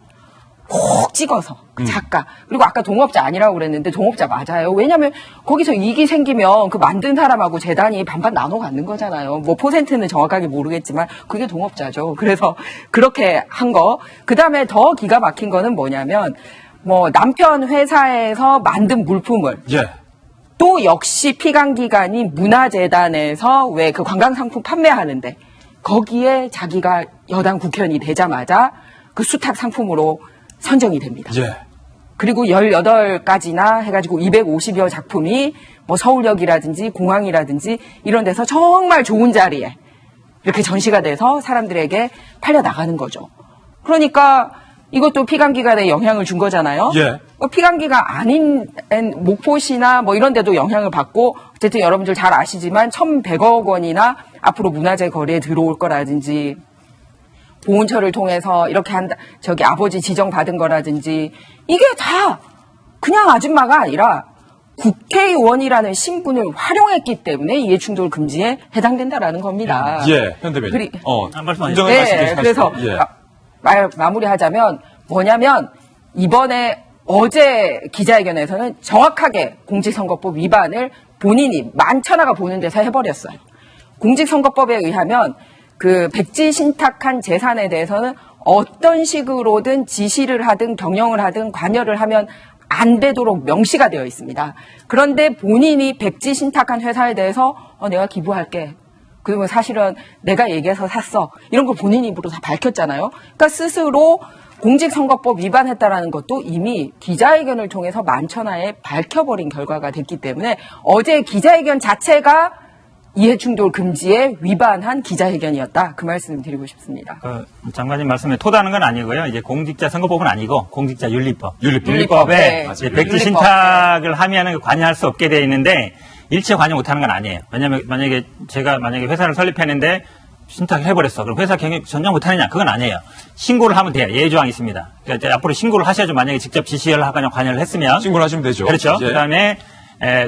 꼭 찍어서 그 작가 그리고 아까 동업자 아니라고 그랬는데 동업자 맞아요. 왜냐하면 거기서 이익이 생기면 그 만든 사람하고 재단이 반반 나눠 갖는 거잖아요. 뭐 퍼센트는 정확하게 모르겠지만 그게 동업자죠. 그래서 그렇게 한 거. 그다음에 더 기가 막힌 거는 뭐냐면 뭐 남편 회사에서 만든 물품을 또 역시 피감기관인 문화재단에서 왜 그 관광상품 판매하는데 거기에 자기가 여당 국회의원이 되자마자 그 수탁 상품으로 선정이 됩니다. 그리고 18가지나 해가지고 250여 작품이 뭐 서울역이라든지 공항이라든지 이런 데서 정말 좋은 자리에 이렇게 전시가 돼서 사람들에게 팔려 나가는 거죠. 그러니까 이것도 피감기관에 영향을 준 거잖아요. 피감기가 아닌 목포시나 뭐 이런 데도 영향을 받고 어쨌든 여러분들 잘 아시지만 1,100억 원이나 앞으로 문화재 거래에 들어올 거라든지 보훈처를 통해서 이렇게 아버지 지정받은 거라든지 이게 다 그냥 아줌마가 아니라 국회의원이라는 신분을 활용했기 때문에 이해충돌 금지에 해당된다라는 겁니다. 현대변인. 그래서 마무리하자면 뭐냐면 이번에 어제 기자회견에서는 정확하게 공직선거법 위반을 본인이 만천하가 보는 데서 해버렸어요. 공직선거법에 의하면 그 백지 신탁한 재산에 대해서는 어떤 식으로든 지시를 하든 경영을 하든 관여를 하면 안 되도록 명시가 되어 있습니다. 그런데 본인이 백지 신탁한 회사에 대해서 내가 기부할게. 그리고 사실은 내가 얘기해서 샀어. 이런 걸 본인 입으로 다 밝혔잖아요. 그러니까 스스로 공직선거법 위반했다라는 것도 이미 기자회견을 통해서 만천하에 밝혀버린 결과가 됐기 때문에 어제 기자회견 자체가 이해충돌 금지에 위반한 기자회견이었다. 그 말씀 드리고 싶습니다. 장관님 말씀에 토다는 건 아니고요. 이제 공직자 선거법은 아니고 공직자 윤리법에 네. 백지 신탁을 하면은 관여할 수 없게 되어 있는데 일체 관여 못하는 건 아니에요. 왜냐하면 제가 회사를 설립했는데 신탁을 해버렸어. 그럼 회사 경영 전혀 못하느냐? 그건 아니에요. 신고를 하면 돼요. 예조항이 있습니다. 그러니까 앞으로 신고를 하셔야죠. 만약에 직접 지시를 하거나 관여를 했으면 신고를 하시면 되죠. 그렇죠. 그다음에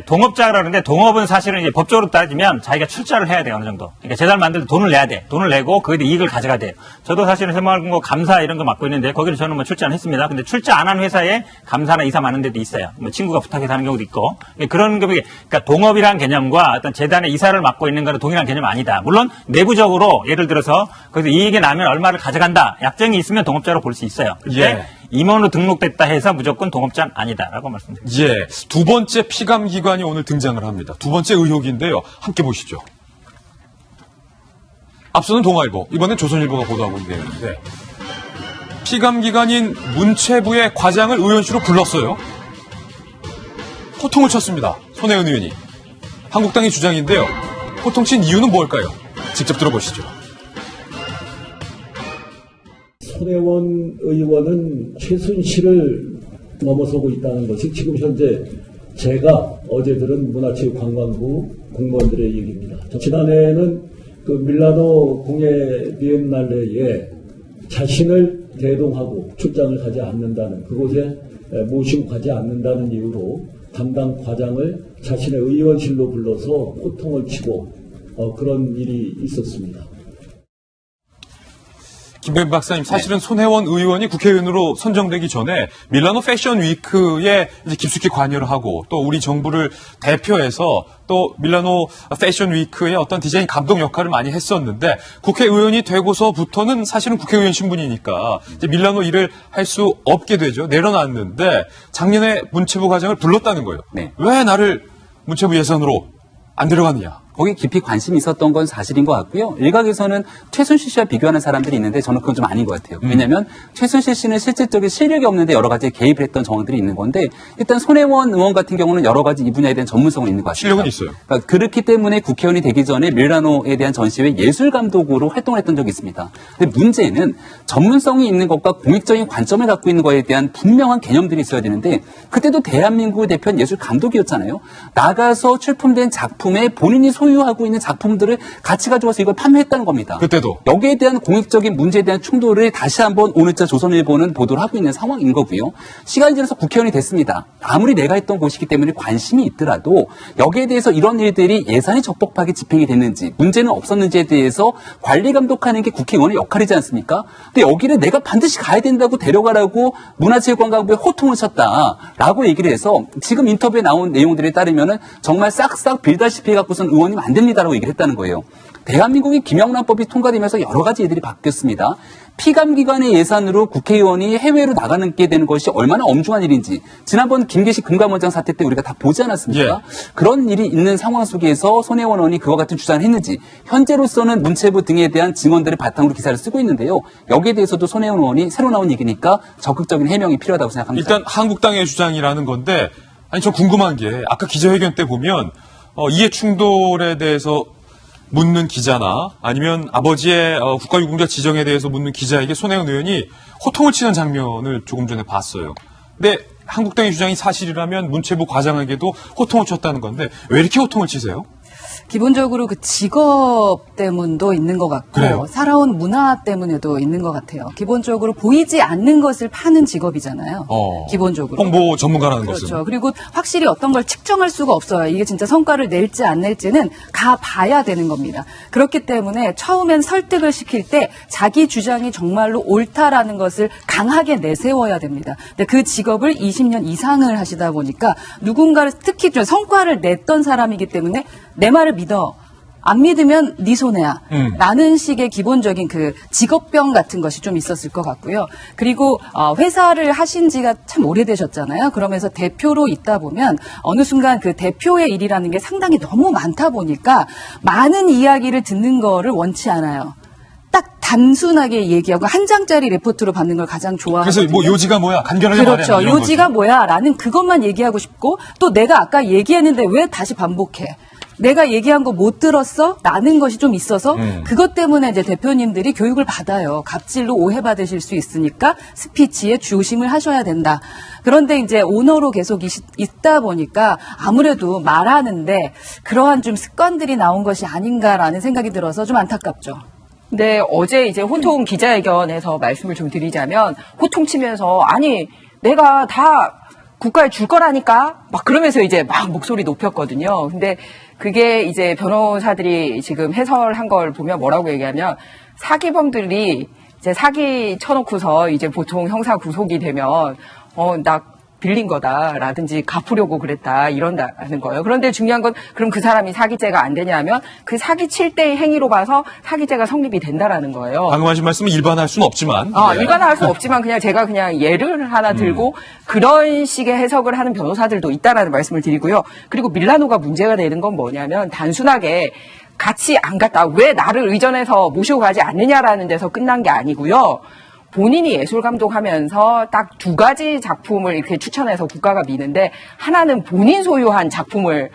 동업자라 그러는데 동업은 사실은 이제 법적으로 따지면 자기가 출자를 해야 돼요. 어느 정도. 그러니까 재단을 만들 때 돈을 내야 돼. 돈을 내고 거기에 이익을 가져가야 돼요. 저도 사실은 새마을금고 감사 이런 거 맡고 있는데 거기를 저는 뭐 출자는 했습니다. 근데 출자 안 한 회사에 감사나 이사 많은 데도 있어요. 뭐 친구가 부탁해서 하는 경우도 있고. 그런 게 그러니까 동업이란 개념과 어떤 재단의 이사를 맡고 있는 거는 동일한 개념은 아니다. 물론 내부적으로 예를 들어서 거기서 이익이 나면 얼마를 가져간다. 약정이 있으면 동업자로 볼 수 있어요. 근데 임원으로 등록됐다 해서 무조건 동업자는 아니다라고 말씀드립니다. 두 번째 피감기관이 오늘 등장을 합니다. 두 번째 의혹인데요. 함께 보시죠. 앞서는 동아일보, 이번엔 조선일보가 보도하고 있는데요. 피감기관인 문체부의 과장을 의원실로 불렀어요. 호통을 쳤습니다. 손혜원 의원이. 한국당의 주장인데요. 호통친 이유는 뭘까요? 직접 들어보시죠. 손혜원 의원은 최순실을 넘어서고 있다는 것이 지금 현재 제가 어제 들은 문화체육관광부 공무원들의 얘기입니다. 지난해에는 그 밀라노 공예 비엔날레에 자신을 대동하고 출장을 가지 않는다는, 그곳에 모시고 가지 않는다는 이유로 담당 과장을 자신의 의원실로 불러서 호통을 치고 그런 일이 있었습니다. 김병민 박사님, 사실은 손혜원 의원이 국회의원으로 선정되기 전에 밀라노 패션 위크에 이제 깊숙이 관여를 하고 또 우리 정부를 대표해서 또 밀라노 패션 위크의 어떤 디자인 감독 역할을 많이 했었는데 국회의원이 되고서부터는 사실은 국회의원 신분이니까 이제 밀라노 일을 할 수 없게 되죠. 내려놨는데 작년에 문체부 과장을 불렀다는 거예요. 네. 왜 나를 문체부 예산으로 안 데려가느냐. 거기 깊이 관심이 있었던 건 사실인 것 같고요. 일각에서는 최순실 씨와 비교하는 사람들이 있는데 저는 그건 좀 아닌 것 같아요. 왜냐하면 최순실 씨는 실질적인 실력이 없는데 여러 가지 개입을 했던 정황들이 있는 건데 일단 손혜원 의원 같은 경우는 여러 가지 이 분야에 대한 전문성은 있는 것 같아요. 실력은 있어요. 그러니까 그렇기 때문에 국회의원이 되기 전에 밀라노에 대한 전시회 예술감독으로 활동을 했던 적이 있습니다. 근데 문제는 전문성이 있는 것과 공익적인 관점을 갖고 있는 것에 대한 분명한 개념들이 있어야 되는데 그때도 대한민국을 대표한 예술감독이었잖아요. 나가서 출품된 작품에 본인이 소유하고 있는 작품들을 같이 가져와서 이걸 판매했다는 겁니다. 그때도. 여기에 대한 공익적인 문제에 대한 충돌을 다시 한번 오늘자 조선일보는 보도를 하고 있는 상황인 거고요. 시간이 지나서 국회의원이 됐습니다. 아무리 내가 했던 곳이기 때문에 관심이 있더라도 여기에 대해서 이런 일들이 예산이 적법하게 집행이 됐는지 문제는 없었는지에 대해서 관리 감독하는 게 국회의원의 역할이지 않습니까? 근데 여기를 내가 반드시 가야 된다고 데려가라고 문화체육관광부에 호통을 쳤다라고 얘기를 해서 지금 인터뷰에 나온 내용들에 따르면은 정말 싹싹 빌다시피 해갖고선 의원님 안 됩니다라고 얘기를 했다는 거예요. 대한민국이 김영란법이 통과되면서 여러 가지 일들이 바뀌었습니다. 피감기관의 예산으로 국회의원이 해외로 나가게 되는 것이 얼마나 엄중한 일인지 지난번 김계식 금감원장 사태 때 우리가 다 보지 않았습니까? 예. 그런 일이 있는 상황 속에서 손혜원 의원이 그와 같은 주장을 했는지 현재로서는 문체부 등에 대한 증언들을 바탕으로 기사를 쓰고 있는데요. 여기에 대해서도 손혜원 의원이 새로 나온 얘기니까 적극적인 해명이 필요하다고 생각합니다. 일단 한국당의 주장이라는 건데 아니 저 궁금한 게 아까 기자회견 때 보면 이해 충돌에 대해서 묻는 기자나 아니면 아버지의 국가유공자 지정에 대해서 묻는 기자에게 손혜원 의원이 호통을 치는 장면을 조금 전에 봤어요. 근데 한국당의 주장이 사실이라면 문체부 과장에게도 호통을 쳤다는 건데 왜 이렇게 호통을 치세요? 기본적으로 그 직업 때문도 있는 것 같고 그래요? 살아온 문화 때문에도 있는 것 같아요. 기본적으로 보이지 않는 것을 파는 직업이잖아요. 기본적으로. 홍보 전문가라는 그렇죠. 것은. 그리고 확실히 어떤 걸 측정할 수가 없어요. 이게 진짜 성과를 낼지 안 낼지는 가봐야 되는 겁니다. 그렇기 때문에 처음엔 설득을 시킬 때 자기 주장이 정말로 옳다라는 것을 강하게 내세워야 됩니다. 근데 그 직업을 20년 이상을 하시다 보니까 누군가를 특히 좀 성과를 냈던 사람이기 때문에 내 말을 믿어. 안 믿으면 네 손해야. 라는 식의 기본적인 그 직업병 같은 것이 좀 있었을 것 같고요. 그리고 회사를 하신 지가 참 오래되셨잖아요. 그러면서 대표로 있다 보면 어느 순간 그 대표의 일이라는 게 상당히 너무 많다 보니까 많은 이야기를 듣는 거를 원치 않아요. 딱 단순하게 얘기하고 한 장짜리 레포트로 받는 걸 가장 좋아하거든요. 그래서 뭐 요지가 뭐야? 간결하게 말해. 그렇죠. 요지가 뭐야? 라는 그것만 얘기하고 싶고 또 내가 아까 얘기했는데 왜 다시 반복해? 내가 얘기한 거 못 들었어? 라는 것이 좀 있어서 그것 때문에 이제 대표님들이 교육을 받아요. 갑질로 오해받으실 수 있으니까 스피치에 조심을 하셔야 된다. 그런데 이제 오너로 계속 있다 보니까 아무래도 말하는데 그러한 좀 습관들이 나온 것이 아닌가라는 생각이 들어서 좀 안타깝죠. 근데 어제 이제 호통 기자회견에서 말씀을 좀 드리자면 호통치면서 아니 내가 다 국가에 줄 거라니까 막 그러면서 이제 막 목소리 높였거든요. 근데 그게 이제 변호사들이 지금 해설한 걸 보면 뭐라고 얘기하면 사기범들이 이제 사기 쳐놓고서 이제 보통 형사 구속이 되면 나 빌린 거다라든지 갚으려고 그랬다 이런다는 거예요. 그런데 중요한 건 그럼 그 사람이 사기죄가 안 되냐면 그 사기 칠 때의 행위로 봐서 사기죄가 성립이 된다라는 거예요. 방금 하신 말씀은 일반화할 수는 없지만. 일반화할 수 없지만 그냥 제가 그냥 예를 하나 들고 그런 식의 해석을 하는 변호사들도 있다라는 말씀을 드리고요. 그리고 밀라노가 문제가 되는 건 뭐냐면 단순하게 같이 안 갔다 왜 나를 의전해서 모시고 가지 않느냐라는 데서 끝난 게 아니고요. 본인이 예술감독하면서 딱 두 가지 작품을 이렇게 추천해서 국가가 미는데 하나는 본인 소유한 작품을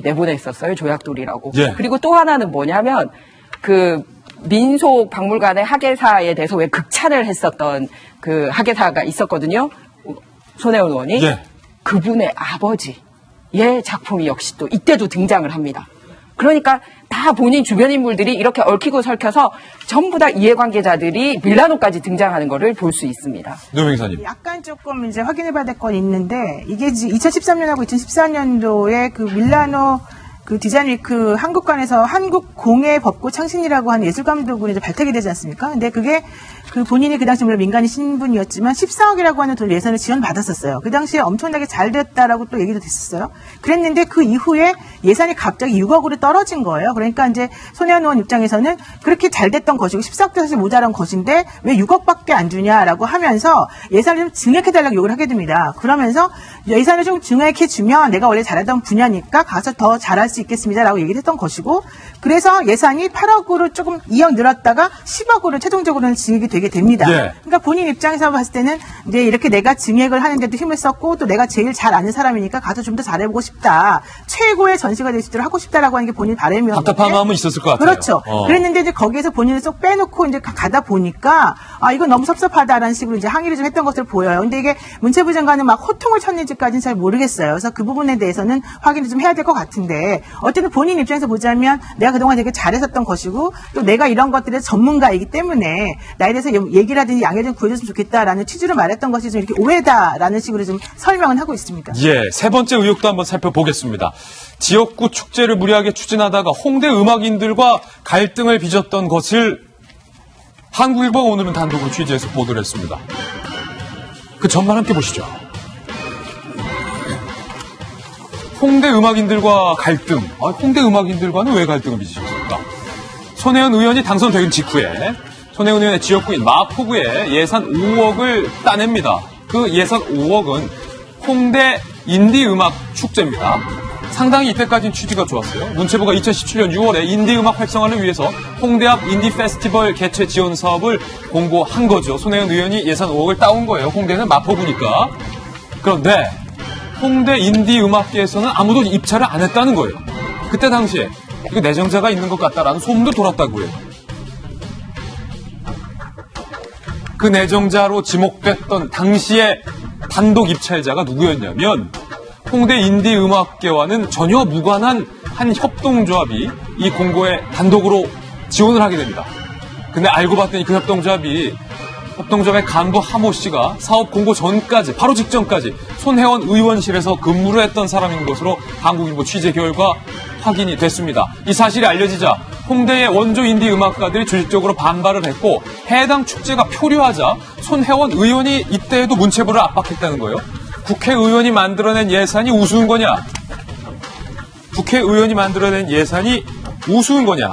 내보냈었어요. 조약돌이라고. 예. 그리고 또 하나는 뭐냐면 민속박물관의 학예사에 대해서 왜 극찬을 했었던 그 학예사가 있었거든요. 손혜원 의원이. 예. 그분의 아버지의 작품이 역시 또 이때도 등장을 합니다. 그러니까 다 본인 주변 인물들이 이렇게 얽히고 설켜서 전부 다 이해관계자들이 밀라노까지 등장하는 것을 볼 수 있습니다. 노명사님. 약간 조금 이제 확인해봐야 될 건 있는데 이게 2013년하고 2014년도에 그 밀라노 그 디자인위크 한국관에서 한국공예법고 창신이라고 하는 예술감독으로 이제 발탁이 되지 않습니까? 근데 그게 그 본인이 그 당시 물론 민간인 신분이었지만 14억이라고 하는 돈 예산을 지원받았었어요. 그 당시에 엄청나게 잘 됐다라고 또 얘기도 됐었어요. 그랬는데 그 이후에 예산이 갑자기 6억으로 떨어진 거예요. 그러니까 이제 손혜원 의원 입장에서는 그렇게 잘 됐던 것이고 14억도 사실 모자란 것인데 왜 6억밖에 안 주냐라고 하면서 예산을 좀 증액해달라고 요구를 하게 됩니다. 그러면서 예산을 좀 증액해주면 내가 원래 잘하던 분야니까 가서 더 잘할 수 있겠습니다라고 얘기를 했던 것이고 그래서 예산이 8억으로 조금 2억 늘었다가 10억으로 최종적으로는 증액이 되게 됩니다. 예. 그러니까 본인 입장에서 봤을 때는 이제 이렇게 내가 증액을 하는데도 힘을 썼고 또 내가 제일 잘 아는 사람이니까 가서 좀 더 잘해보고 싶다. 최고의 전시가 될 수 있도록 하고 싶다라고 하는 게 본인 바람이었는데 답답한 마음은 있었을 것 같아요. 그렇죠. 그랬는데 이제 거기에서 본인을 쏙 빼놓고 이제 가다 보니까 아 이건 너무 섭섭하다라는 식으로 이제 항의를 좀 했던 것으로 보여요. 근데 이게 문체부 장관은 막 호통을 쳤는지까지는 잘 모르겠어요. 그래서 그 부분에 대해서는 확인을 좀 해야 될 것 같은데 어쨌든 본인 입장에서 보자면 내가 그동안 되게 잘했었던 것이고 또 내가 이런 것들의 전문가이기 때문에 나에 대해서 얘기를 하든지 양해를 좀 구해줬으면 좋겠다라는 취지로 말했던 것이 좀 이렇게 오해다라는 식으로 좀 설명은 하고 있습니다. 예, 세 번째 의혹도 한번 살펴보겠습니다. 지역구 축제를 무리하게 추진하다가 홍대 음악인들과 갈등을 빚었던 것을 한국일보가 오늘은 단독으로 취재해서 보도를 했습니다. 그 전말 함께 보시죠. 홍대 음악인들과 갈등. 홍대 음악인들과는 왜 갈등을 빚으셨습니까? 손혜원 의원이 당선된 직후에 손혜원 의원의 지역구인 마포구에 예산 5억을 따냅니다. 그 예산 5억은 홍대 인디음악 축제입니다. 상당히 이때까지는 취지가 좋았어요. 문체부가 2017년 6월에 인디음악 활성화를 위해서 홍대 앞 인디 페스티벌 개최 지원 사업을 공고한 거죠. 손혜원 의원이 예산 5억을 따온 거예요. 홍대는 마포구니까. 그런데 홍대 인디음악계에서는 아무도 입찰을 안 했다는 거예요. 그때 당시에 이거 내정자가 있는 것 같다라는 소문도 돌았다고 해요. 그 내정자로 지목됐던 당시의 단독 입찰자가 누구였냐면 홍대 인디음악계와는 전혀 무관한 한 협동조합이 이 공고에 단독으로 지원을 하게 됩니다. 근데 알고 봤더니 그 협동조합의 간부 하모 씨가 사업 공고 전까지 바로 직전까지 손혜원 의원실에서 근무를 했던 사람인 것으로 한국일보 취재 결과 확인이 됐습니다. 이 사실이 알려지자 홍대의 원조 인디 음악가들이 조직적으로 반발을 했고 해당 축제가 표류하자 손혜원 의원이 이때에도 문체부를 압박했다는 거예요. 국회의원이 만들어낸 예산이 우스운 거냐? 국회의원이 만들어낸 예산이 우스운 거냐?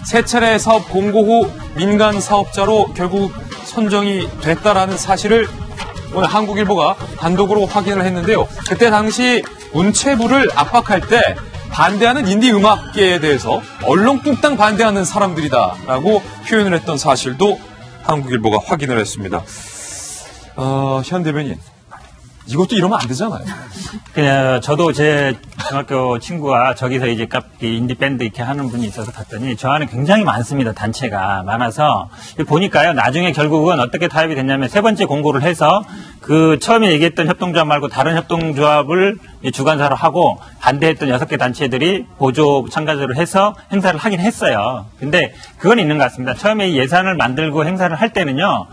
세 차례 사업 공고 후 민간 사업자로 결국 선정이 됐다라는 사실을 오늘 한국일보가 단독으로 확인을 했는데요. 그때 당시 문체부를 압박할 때 반대하는 인디 음악계에 대해서 얼렁뚱땅 반대하는 사람들이다라고 표현을 했던 사실도 한국일보가 확인을 했습니다. 현 대변인, 이것도 이러면 안 되잖아요. 그냥 저도 제 중학교 친구가 저기서 이제 인디 밴드 이렇게 하는 분이 있어서 갔더니 저 안에 굉장히 많습니다. 단체가 많아서 보니까요. 나중에 결국은 어떻게 타협이 됐냐면 세 번째 공고를 해서 그 처음에 얘기했던 협동조합 말고 다른 협동조합을 주관사로 하고 반대했던 6개 단체들이 보조 참가자로 해서 행사를 하긴 했어요. 근데 그건 있는 것 같습니다. 처음에 이 예산을 만들고 행사를 할 때는요.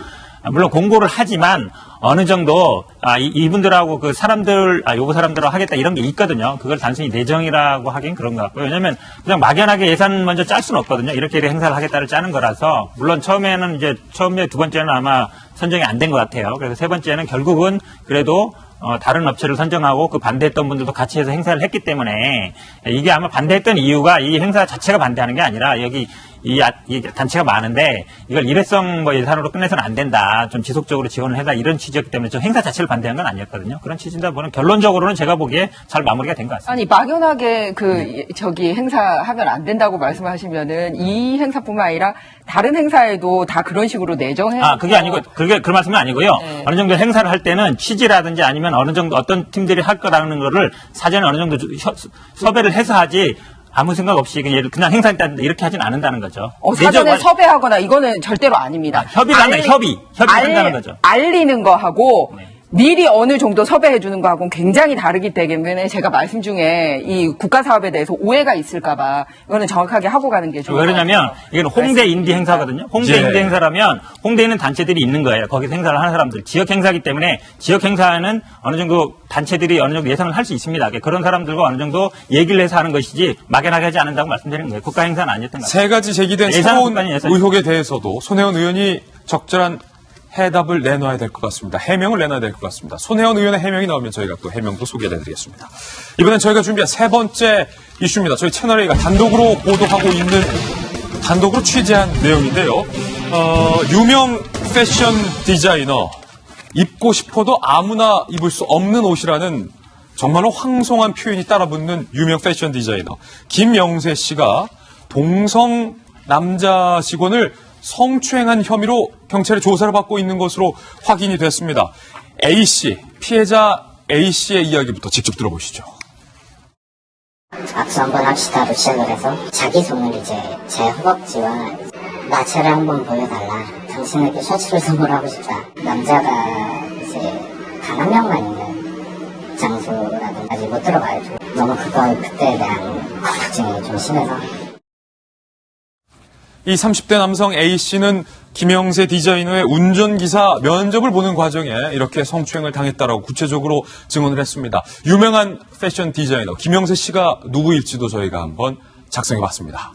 물론 공고를 하지만 어느 정도 이분들하고 그 사람들 요거 사람들하고 하겠다 이런 게 있거든요. 그걸 단순히 내정이라고 하긴 그런 것 같고요. 왜냐하면 그냥 막연하게 예산 먼저 짤 수는 없거든요. 이렇게 행사를 하겠다를 짜는 거라서 물론 처음에는 이제 처음에 두 번째는 아마 선정이 안 된 것 같아요. 그래서 세 번째는 결국은 그래도 다른 업체를 선정하고 그 반대했던 분들도 같이 해서 행사를 했기 때문에 이게 아마 반대했던 이유가 이 행사 자체가 반대하는 게 아니라 여기 이 단체가 많은데 이걸 일회성 예산으로 끝내서는 안 된다. 좀 지속적으로 지원을 해라. 이런 취지였기 때문에 저 행사 자체를 반대한 건 아니었거든요. 그런 취지다 보면 결론적으로는 제가 보기에 잘 마무리가 된 것 같습니다. 아니 막연하게 행사하면 안 된다고 말씀하시면은 이 행사뿐만 아니라 다른 행사에도 다 그런 식으로 내정해. 그게 아니고 그 말씀은 아니고요. 네. 어느 정도 행사를 할 때는 취지라든지 아니면 어느 정도 어떤 팀들이 할 거라는 거를 사전에 어느 정도 섭외를 해서 하지. 아무 생각 없이 그냥 행사했다는데 이렇게 하진 않는다는 거죠. 사전에 섭외하거나 이거는 절대로 아닙니다. 협의 한다는 거죠. 알리는 거하고 미리 어느 정도 섭외해 주는 거하고는 굉장히 다르기 때문에 제가 말씀 중에 이 국가 사업에 대해서 오해가 있을까봐 이거는 정확하게 하고 가는 게 좋을 것 같아요. 왜냐면 이건 홍대 인디 행사거든요. 홍대 인디 행사라면 홍대에 있는 단체들이 있는 거예요. 거기서 행사를 하는 사람들. 지역 행사이기 때문에 지역 행사는 어느 정도 단체들이 어느 정도 예상을 할 수 있습니다. 그런 사람들과 어느 정도 얘기를 해서 하는 것이지 막연하게 하지 않는다고 말씀드리는 거예요. 국가 행사는 아니었던 것 같아요. 세 가지 제기된 새로운 의혹에 대해서도 손혜원 의원이 적절한 해답을 내놔야 될 것 같습니다. 해명을 내놔야 될 것 같습니다. 손혜원 의원의 해명이 나오면 저희가 또 해명도 소개해드리겠습니다. 이번엔 저희가 준비한 세 번째 이슈입니다. 저희 채널A가 단독으로 보도하고 있는, 단독으로 취재한 내용인데요. 유명 패션 디자이너, 입고 싶어도 아무나 입을 수 없는 옷이라는 정말로 황송한 표현이 따라붙는 유명 패션 디자이너 김영세 씨가 동성 남자 직원을 성추행한 혐의로 경찰의 조사를 받고 있는 것으로 확인이 됐습니다. A씨, 피해자 A씨의 이야기부터 직접 들어보시죠. 앞서 한번 합시다로 시작을 해서 자기 손을 이제 제 허벅지와 나체를 한번 보여달라. 당신에게 셔츠를 선물하고 싶다. 남자가 이제 단 한 명만 있는 장소라든지 아직 못 들어가요. 너무 그때에 대한 걱정이 좀 심해서. 이 30대 남성 A씨는 김영세 디자이너의 운전기사 면접을 보는 과정에 이렇게 성추행을 당했다라고 구체적으로 증언을 했습니다. 유명한 패션 디자이너 김영세 씨가 누구일지도 저희가 한번 작성해봤습니다.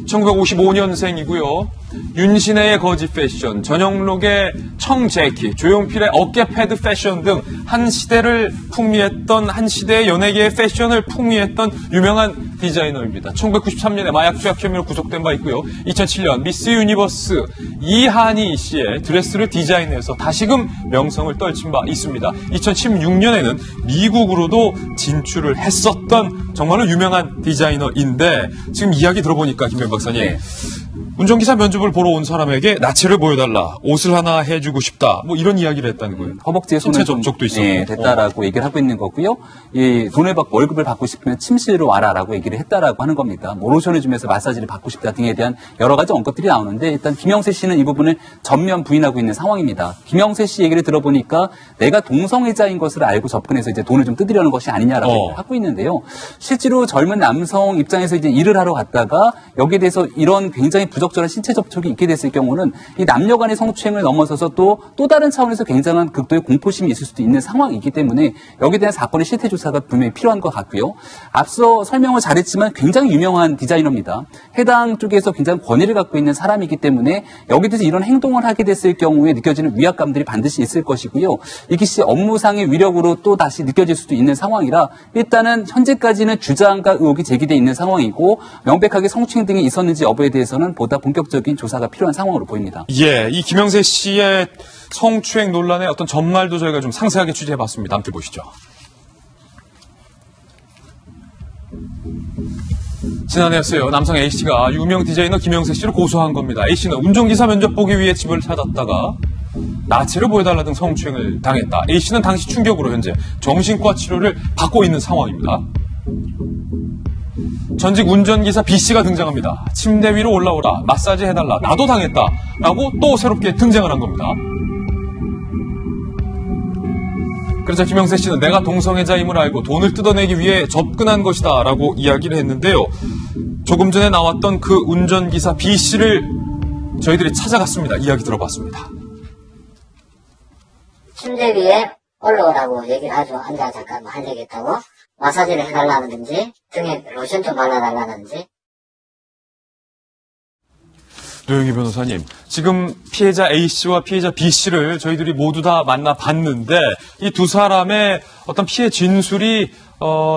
1955년생이고요. 윤신혜의 거지 패션, 전영록의 청재키, 조용필의 어깨 패드 패션 등 한 시대를 풍미했던, 한 시대의 연예계의 패션을 풍미했던 유명한 디자이너입니다. 1993년에 마약 투약 혐의로 구속된 바 있고요. 2007년 미스 유니버스 이한희 씨의 드레스를 디자인해서 다시금 명성을 떨친 바 있습니다. 2016년에는 미국으로도 진출을 했었던 정말로 유명한 디자이너인데 지금 이야기 들어보니까 김현 박사님, 운전기사 면접을 보러 온 사람에게 나체를 보여달라, 옷을 하나 해주고 싶다, 뭐 이런 이야기를 했다는 거예요. 허벅지에 손을 접촉도 있었고. 됐다라고 얘기를 하고 있는 거고요. 이 돈을 받고 월급을 받고 싶으면 침실로 와라라고 얘기를 했다라고 하는 겁니다. 뭐 로션을 주면서 마사지를 받고 싶다 등에 대한 여러 가지 언급들이 나오는데 일단 김영세 씨는 이 부분을 전면 부인하고 있는 상황입니다. 김영세 씨 얘기를 들어보니까 내가 동성애자인 것을 알고 접근해서 이제 돈을 좀 뜯으려는 것이 아니냐라고 얘기를 하고 있는데요. 실제로 젊은 남성 입장에서 이제 일을 하러 갔다가 여기에 대해서 이런 굉장히 부적절한 신체 접촉이 있게 됐을 경우는 이 남녀 간의 성추행을 넘어서서 또 다른 차원에서 굉장한 극도의 공포심이 있을 수도 있는 상황이기 때문에 여기에 대한 사건의 실태 조사가 분명히 필요한 것 같고요. 앞서 설명을 잘했지만 굉장히 유명한 디자이너입니다. 해당 쪽에서 굉장히 권위를 갖고 있는 사람이기 때문에 여기에 대해서 이런 행동을 하게 됐을 경우에 느껴지는 위압감들이 반드시 있을 것이고요. 이것이 업무상의 위력으로 또 다시 느껴질 수도 있는 상황이라 일단은 현재까지는 주장과 의혹이 제기되어 있는 상황이고 명백하게 성추행 등이 있었는지 여부에 대해서는 보다 본격적인 조사가 필요한 상황으로 보입니다. 예, 이 김영세 씨의 성추행 논란의 어떤 전말도 저희가 좀 상세하게 취재해봤습니다. 함께 보시죠. 지난해였어요. 남성 A씨가 유명 디자이너 김영세 씨를 고소한 겁니다. A씨는 운전기사 면접 보기 위해 집을 찾았다가 나체를 보여달라 등 성추행을 당했다. A씨는 당시 충격으로 현재 정신과 치료를 받고 있는 상황입니다. 전직 운전기사 B씨가 등장합니다. 침대 위로 올라오라, 마사지 해달라, 나도 당했다 라고 또 새롭게 등장을 한 겁니다. 그래서 김영세 씨는 내가 동성애자임을 알고 돈을 뜯어내기 위해 접근한 것이다 라고 이야기를 했는데요. 조금 전에 나왔던 그 운전기사 B씨를 저희들이 찾아갔습니다. 이야기 들어봤습니다. 침대 위에 올라오라고 얘기를 하죠. 앉아 잠깐 한 얘기 있다고. 마사지를 해달라는지 등에 로션 좀 발라달라는지. 노영희 변호사님, 지금 피해자 A씨와 피해자 B씨를 저희들이 모두 다 만나봤는데 이 두 사람의 어떤 피해 진술이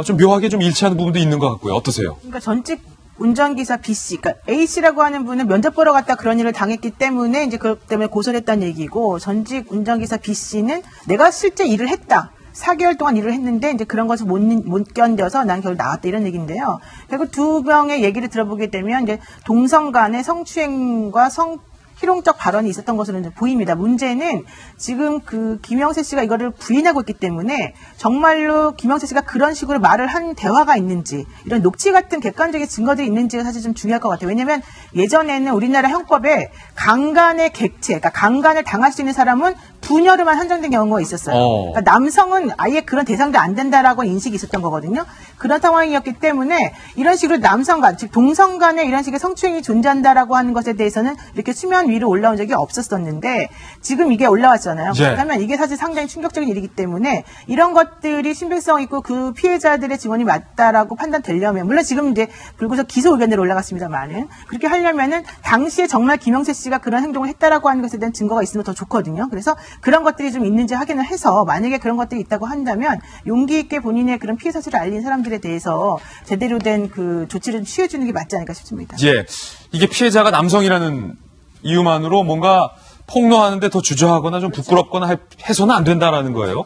좀 묘하게 좀 일치하는 부분도 있는 것 같고요. 어떠세요? 그러니까 전직 운전기사 B씨, 그러니까 A씨라고 하는 분은 면접 보러 갔다 그런 일을 당했기 때문에 이제 그것 때문에 고소를 했다는 얘기고, 전직 운전기사 B씨는 내가 실제 일을 했다. 4개월 동안 일을 했는데 이제 그런 것을 못 견뎌서 난 결국 나왔다 이런 얘기인데요. 결국 두 명의 얘기를 들어보게 되면 이제 동성 간의 성추행과 희롱적 발언이 있었던 것으로 보입니다. 문제는 지금 그 김영세 씨가 이거를 부인하고 있기 때문에 정말로 김영세 씨가 그런 식으로 말을 한 대화가 있는지 이런 녹취 같은 객관적인 증거들이 있는지가 사실 좀 중요할 것 같아요. 왜냐하면 예전에는 우리나라 형법에 강간의 객체, 그러니까 강간을 당할 수 있는 사람은 부녀로만 한정된 경우가 있었어요. 그러니까 남성은 아예 그런 대상도 안 된다라고 인식이 있었던 거거든요. 그런 상황이었기 때문에 이런 식으로 남성간, 즉 동성 간에 이런 식의 성추행이 존재한다라고 하는 것에 대해서는 이렇게 수면 위로 올라온 적이 없었었는데 지금 이게 올라왔잖아요. 예. 그렇다면 이게 사실 상당히 충격적인 일이기 때문에 이런 것들이 신빙성 있고 그 피해자들의 증언이 맞다라고 판단되려면 물론 지금 이제 불구속 기소 의견으로 올라갔습니다만은 그렇게 하려면은 당시에 정말 김영세 씨가 그런 행동을 했다라고 하는 것에 대한 증거가 있으면 더 좋거든요. 그래서 그런 것들이 좀 있는지 확인을 해서 만약에 그런 것들이 있다고 한다면 용기 있게 본인의 그런 피해 사실을 알린 사람들에 대해서 제대로 된 그 조치를 취해주는 게 맞지 않을까 싶습니다. 예, 이게 피해자가 남성이라는 이유만으로 뭔가 폭로하는데 더 주저하거나 좀 부끄럽거나 해서는 안 된다라는 거예요.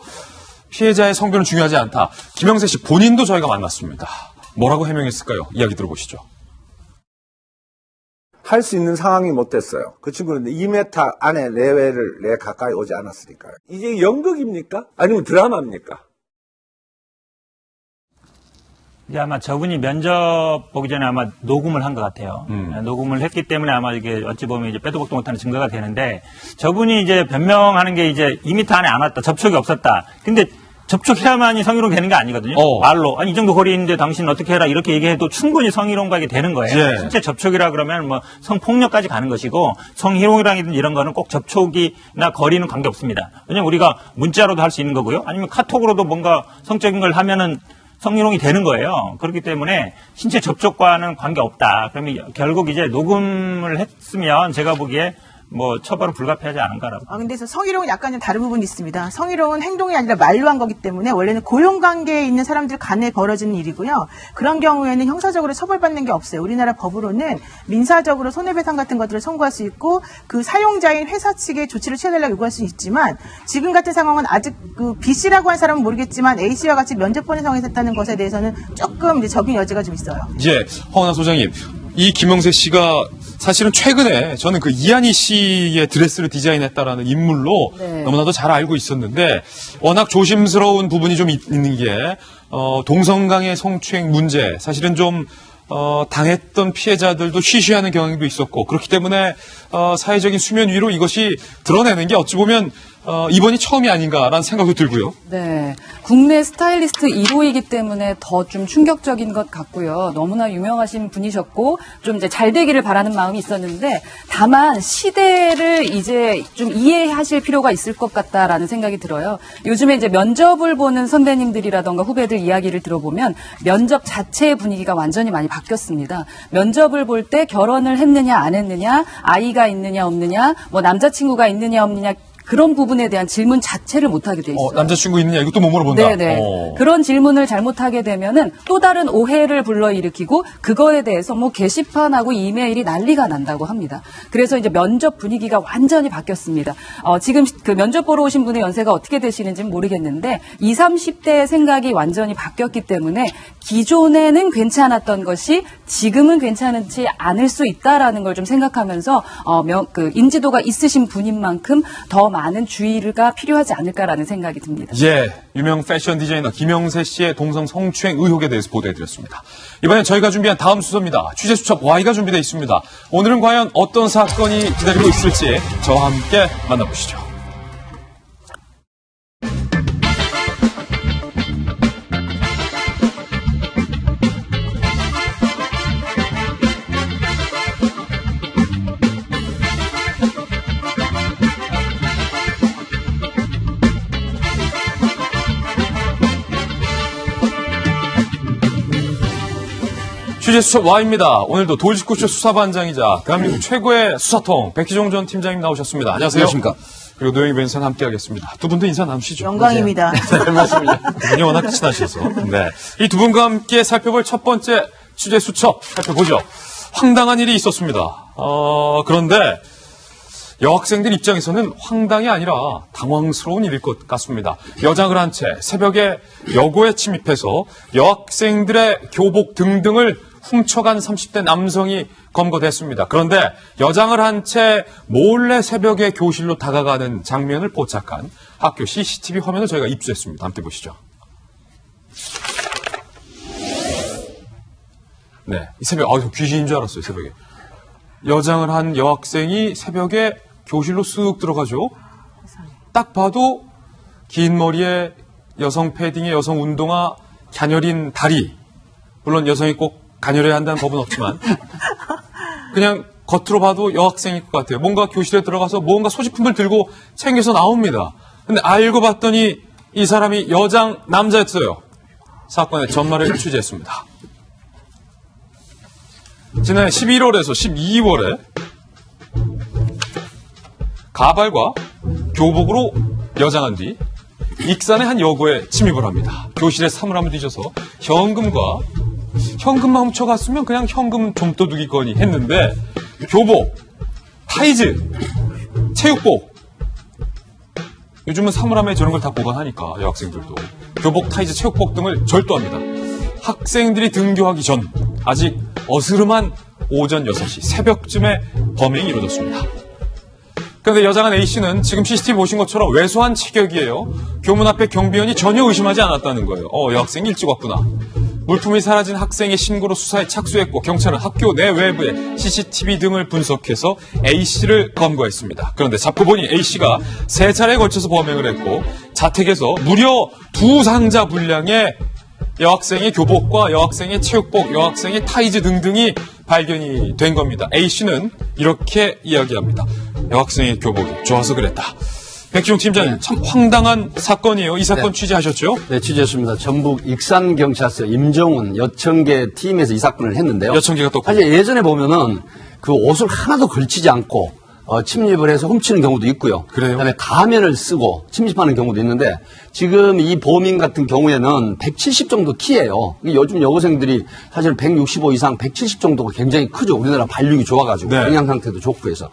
피해자의 성별은 중요하지 않다. 김영세 씨 본인도 저희가 만났습니다. 뭐라고 해명했을까요? 이야기 들어보시죠. 할 수 있는 상황이 못 됐어요. 그 친구는 2m 안에 내외를 내 가까이 오지 않았으니까요. 이게 연극입니까? 아니면 드라마입니까? 이제 아마 저분이 면접 보기 전에 아마 녹음을 한 것 같아요. 녹음을 했기 때문에 아마 이게 어찌 보면 이제 빼도 박도 못하는 증거가 되는데 저분이 이제 변명하는 게 이제 2m 안에 안 왔다, 접촉이 없었다. 근데 접촉해야만이 성희롱 되는 게 아니거든요. 말로 아니 이 정도 거리 있는데 당신 어떻게 해라 이렇게 얘기해도 충분히 성희롱각이 되는 거예요. 예. 실제 접촉이라 그러면 뭐 성폭력까지 가는 것이고 성희롱이라든 이런 거는 꼭 접촉이나 거리는 관계 없습니다. 왜냐면 우리가 문자로도 할 수 있는 거고요. 아니면 카톡으로도 뭔가 성적인 걸 하면은 성희롱이 되는 거예요. 그렇기 때문에 신체 접촉과는 관계없다. 그러면 결국 이제 녹음을 했으면 제가 보기에 뭐 처벌은 불가피하지 않은가라고. 근데 성희롱은 약간 좀 다른 부분이 있습니다. 성희롱은 행동이 아니라 말로 한 거기 때문에 원래는 고용관계에 있는 사람들 간에 벌어지는 일이고요. 그런 경우에는 형사적으로 처벌받는 게 없어요. 우리나라 법으로는 민사적으로 손해배상 같은 것들을 청구할 수 있고 그 사용자인 회사 측에 조치를 취해달라고 요구할 수 있지만 지금 같은 상황은 아직 그 B씨라고 한 사람은 모르겠지만 A씨와 같이 면접 보는 상황이 됐다는 것에 대해서는 조금 이제 적용 여지가 좀 있어요. 예, 허은하 소장님. 이 김영세 씨가 사실은 최근에 저는 그 이한희 씨의 드레스를 디자인했다라는 인물로 네. 너무나도 잘 알고 있었는데 워낙 조심스러운 부분이 좀 있는 게 동성간의 성추행 문제 사실은 좀 당했던 피해자들도 쉬쉬하는 경향도 있었고 그렇기 때문에 사회적인 수면 위로 이것이 드러내는 게 어찌 보면 이번이 처음이 아닌가라는 생각도 들고요. 네. 국내 스타일리스트 1호이기 때문에 더 좀 충격적인 것 같고요. 너무나 유명하신 분이셨고, 좀 이제 잘 되기를 바라는 마음이 있었는데, 다만 시대를 이제 좀 이해하실 필요가 있을 것 같다라는 생각이 들어요. 요즘에 이제 면접을 보는 선배님들이라던가 후배들 이야기를 들어보면 면접 자체의 분위기가 완전히 많이 바뀌었습니다. 면접을 볼 때 결혼을 했느냐, 안 했느냐, 아이가 있느냐, 없느냐, 뭐 남자친구가 있느냐, 없느냐, 그런 부분에 대한 질문 자체를 못하게 돼 있어요. 남자친구 있느냐 이것도 못 물어본다. 네네. 그런 질문을 잘못하게 되면은 또 다른 오해를 불러일으키고 그거에 대해서 뭐 게시판하고 이메일이 난리가 난다고 합니다. 그래서 이제 면접 분위기가 완전히 바뀌었습니다. 지금 그 면접 보러 오신 분의 연세가 어떻게 되시는지는 모르겠는데 20, 30대의 생각이 완전히 바뀌었기 때문에 기존에는 괜찮았던 것이 지금은 괜찮지 않을 수 있다라는 걸 좀 생각하면서 그 인지도가 있으신 분인 만큼 더 많은 주의가 필요하지 않을까라는 생각이 듭니다. 예, 유명 패션 디자이너 김영세 씨의 동성 성추행 의혹에 대해서 보도해드렸습니다. 이번엔 저희가 준비한 다음 수소입니다. 취재 수첩 Y가 준비되어 있습니다. 오늘은 과연 어떤 사건이 기다리고 있을지 저와 함께 만나보시죠. 취재수첩 Y입니다. 오늘도 돌직구쇼 수사반장이자 대한민국 최고의 수사통 백희종 전 팀장님 나오셨습니다. 안녕하세요. 안녕하십니까. 그리고 노영희 변호사님 함께하겠습니다. 두 분도 인사 나누시죠. 영광입니다. 네, 말씀이죠. 두 분이 워낙 친하셔서. 네. 이 두 분과 함께 살펴볼 첫 번째 취재수첩 살펴보죠. 황당한 일이 있었습니다. 그런데 여학생들 입장에서는 황당이 아니라 당황스러운 일일 것 같습니다. 여장을 한 채 새벽에 여고에 침입해서 여학생들의 교복 등등을 훔쳐간 30대 남성이 검거됐습니다. 그런데 여장을 한 채 몰래 새벽에 교실로 다가가는 장면을 포착한 학교 CCTV 화면을 저희가 입수했습니다. 함께 보시죠. 네, 이 새벽, 귀신인 줄 알았어요, 새벽에. 여장을 한 여학생이 새벽에 교실로 쓱 들어가죠. 딱 봐도 긴 머리에 여성 패딩에 여성 운동화, 가녀린 다리. 물론 여성이 꼭 가녀려야 한다는 법은 없지만 그냥 겉으로 봐도 여학생일 것 같아요. 뭔가 교실에 들어가서 뭔가 소지품을 들고 챙겨서 나옵니다. 근데 알고 봤더니 이 사람이 여장 남자였어요. 사건의 전말을 취재했습니다. 지난해 11월에서 12월에 가발과 교복으로 여장한 뒤 익산의 한 여고에 침입을 합니다. 교실에 사물함을 뒤져서 현금만 훔쳐갔으면 그냥 현금 좀도둑이거니 했는데 교복, 타이즈, 체육복 요즘은 사물함에 저런 걸 다 보관하니까 여학생들도 교복, 타이즈, 체육복 등을 절도합니다. 학생들이 등교하기 전 아직 어스름한 오전 6시 새벽쯤에 범행이 이루어졌습니다. 그런데 여장한 A씨는 지금 CCTV 보신 것처럼 왜소한 체격이에요. 교문 앞에 경비원이 전혀 의심하지 않았다는 거예요. 여학생이 일찍 왔구나. 물품이 사라진 학생의 신고로 수사에 착수했고 경찰은 학교 내 외부에 CCTV 등을 분석해서 A씨를 검거했습니다. 그런데 잡고 보니 A씨가 3차례에 걸쳐서 범행을 했고 자택에서 무려 2상자 분량의 여학생의 교복과 여학생의 체육복, 여학생의 타이즈 등등이 발견이 된 겁니다. A씨는 이렇게 이야기합니다. 여학생의 교복이 좋아서 그랬다. 백지용 팀장님, 참 황당한 사건이에요. 이 사건 취재하셨죠? 네, 취재했습니다. 전북 익산경찰서 임정훈 여청계 팀에서 이 사건을 했는데요. 여청계가 또 사실 예전에 보면은 그 옷을 하나도 걸치지 않고 침입을 해서 훔치는 경우도 있고요. 그래요? 그다음에 가면을 쓰고 침입하는 경우도 있는데 지금 이 범인 같은 경우에는 170 정도 키예요. 요즘 여고생들이 사실 165 이상 170 정도가 굉장히 크죠. 우리나라 발육이 좋아가지고 영양 상태도 좋고 해서.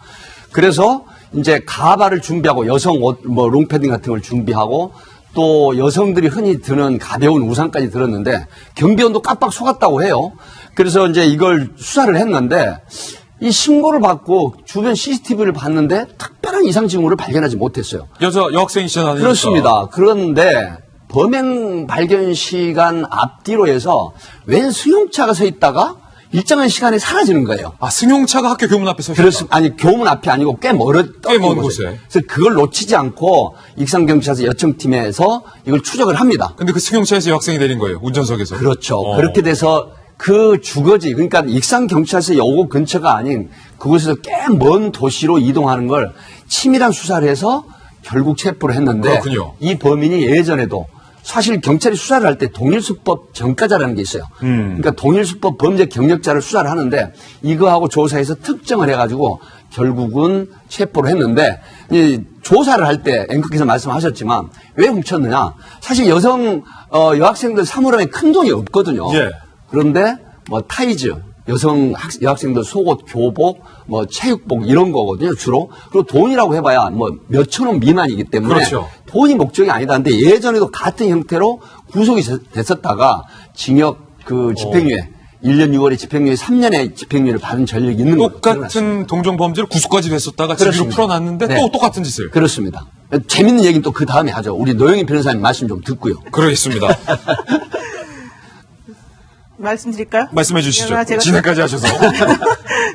그래서 이제 가발을 준비하고 여성 옷, 롱패딩 같은 걸 준비하고 또 여성들이 흔히 드는 가벼운 우산까지 들었는데 경비원도 깜빡 속았다고 해요. 그래서 이제 이걸 수사를 했는데 이 신고를 받고 주변 CCTV를 봤는데 특별한 이상 징후를 발견하지 못했어요. 여학생이시잖아요. 그렇습니다. 그런데 범행 발견 시간 앞뒤로 해서 웬 승용차가 서 있다가 일정한 시간에 사라지는 거예요. 승용차가 학교 교문 앞에 서 있다? 그렇습니다. 아니, 교문 앞이 아니고 꽤 먼 곳에. 그래서 그걸 놓치지 않고 익산경찰서 여청팀에서 이걸 추적을 합니다. 근데 그 승용차에서 여학생이 내린 거예요. 운전석에서. 그렇죠. 그렇게 돼서 그 주거지, 그러니까 익산경찰서 여고 근처가 아닌 그곳에서 꽤 먼 도시로 이동하는 걸 치밀한 수사를 해서 결국 체포를 했는데 그렇군요. 이 범인이 예전에도 사실 경찰이 수사를 할 때 동일수법 전과자라는 게 있어요. 그러니까 동일수법 범죄 경력자를 수사를 하는데 이거하고 조사해서 특정을 해가지고 결국은 체포를 했는데 이 조사를 할 때 앵커께서 말씀하셨지만 왜 훔쳤느냐? 사실 여학생들 사물함에 큰 돈이 없거든요. 예. 그런데 타이즈, 여학생들 속옷, 교복, 체육복 이런 거거든요, 주로. 그리고 돈이라고 해봐야 몇천 원 미만이기 때문에 그렇죠. 돈이 목적이 아니다. 근데 예전에도 같은 형태로 구속이 됐었다가 징역 집행유예 1년 6월에 집행유예 3년의 집행유예를 받은 전력이 있는 거예요. 똑같은 동종 범죄를 구속까지 했었다가 집으로 풀어놨는데 또 똑같은 짓을. 그렇습니다. 재밌는 얘기는 또 그 다음에 하죠. 우리 노영희 변호사님 말씀 좀 듣고요. 그러겠습니다. 말씀드릴까요? 말씀해 주시죠. 제가 진행까지 하셔서.